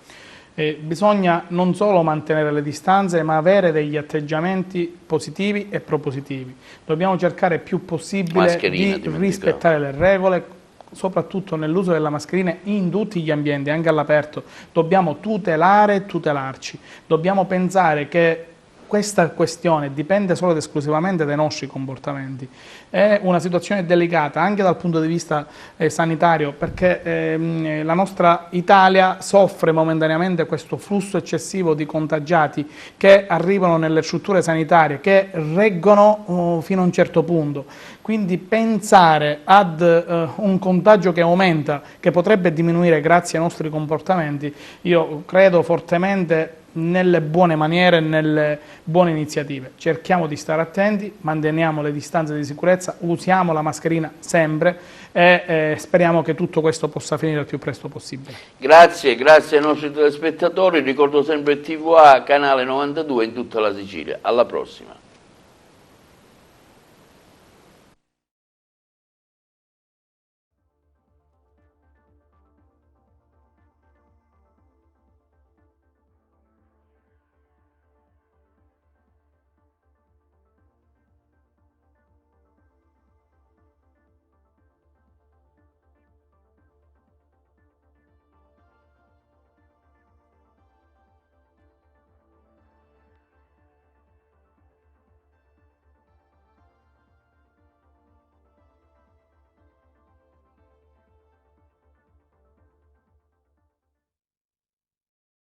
Bisogna non solo mantenere le distanze, ma avere degli atteggiamenti positivi e propositivi. Dobbiamo cercare più possibile di rispettare le regole, soprattutto nell'uso della mascherina in tutti gli ambienti, anche all'aperto. Dobbiamo tutelare e tutelarci. Dobbiamo pensare che questa questione dipende solo ed esclusivamente dai nostri comportamenti. È una situazione delicata anche dal punto di vista sanitario perché la nostra Italia soffre momentaneamente questo flusso eccessivo di contagiati che arrivano nelle strutture sanitarie, che reggono fino a un certo punto. Quindi pensare ad un contagio che aumenta, che potrebbe diminuire grazie ai nostri comportamenti, io credo fortemente nelle buone maniere, nelle buone iniziative. Cerchiamo di stare attenti, manteniamo le distanze di sicurezza, usiamo la mascherina sempre e speriamo che tutto questo possa finire il più presto possibile. Grazie, grazie ai nostri telespettatori, ricordo sempre TVA canale 92 in tutta la Sicilia. Alla prossima.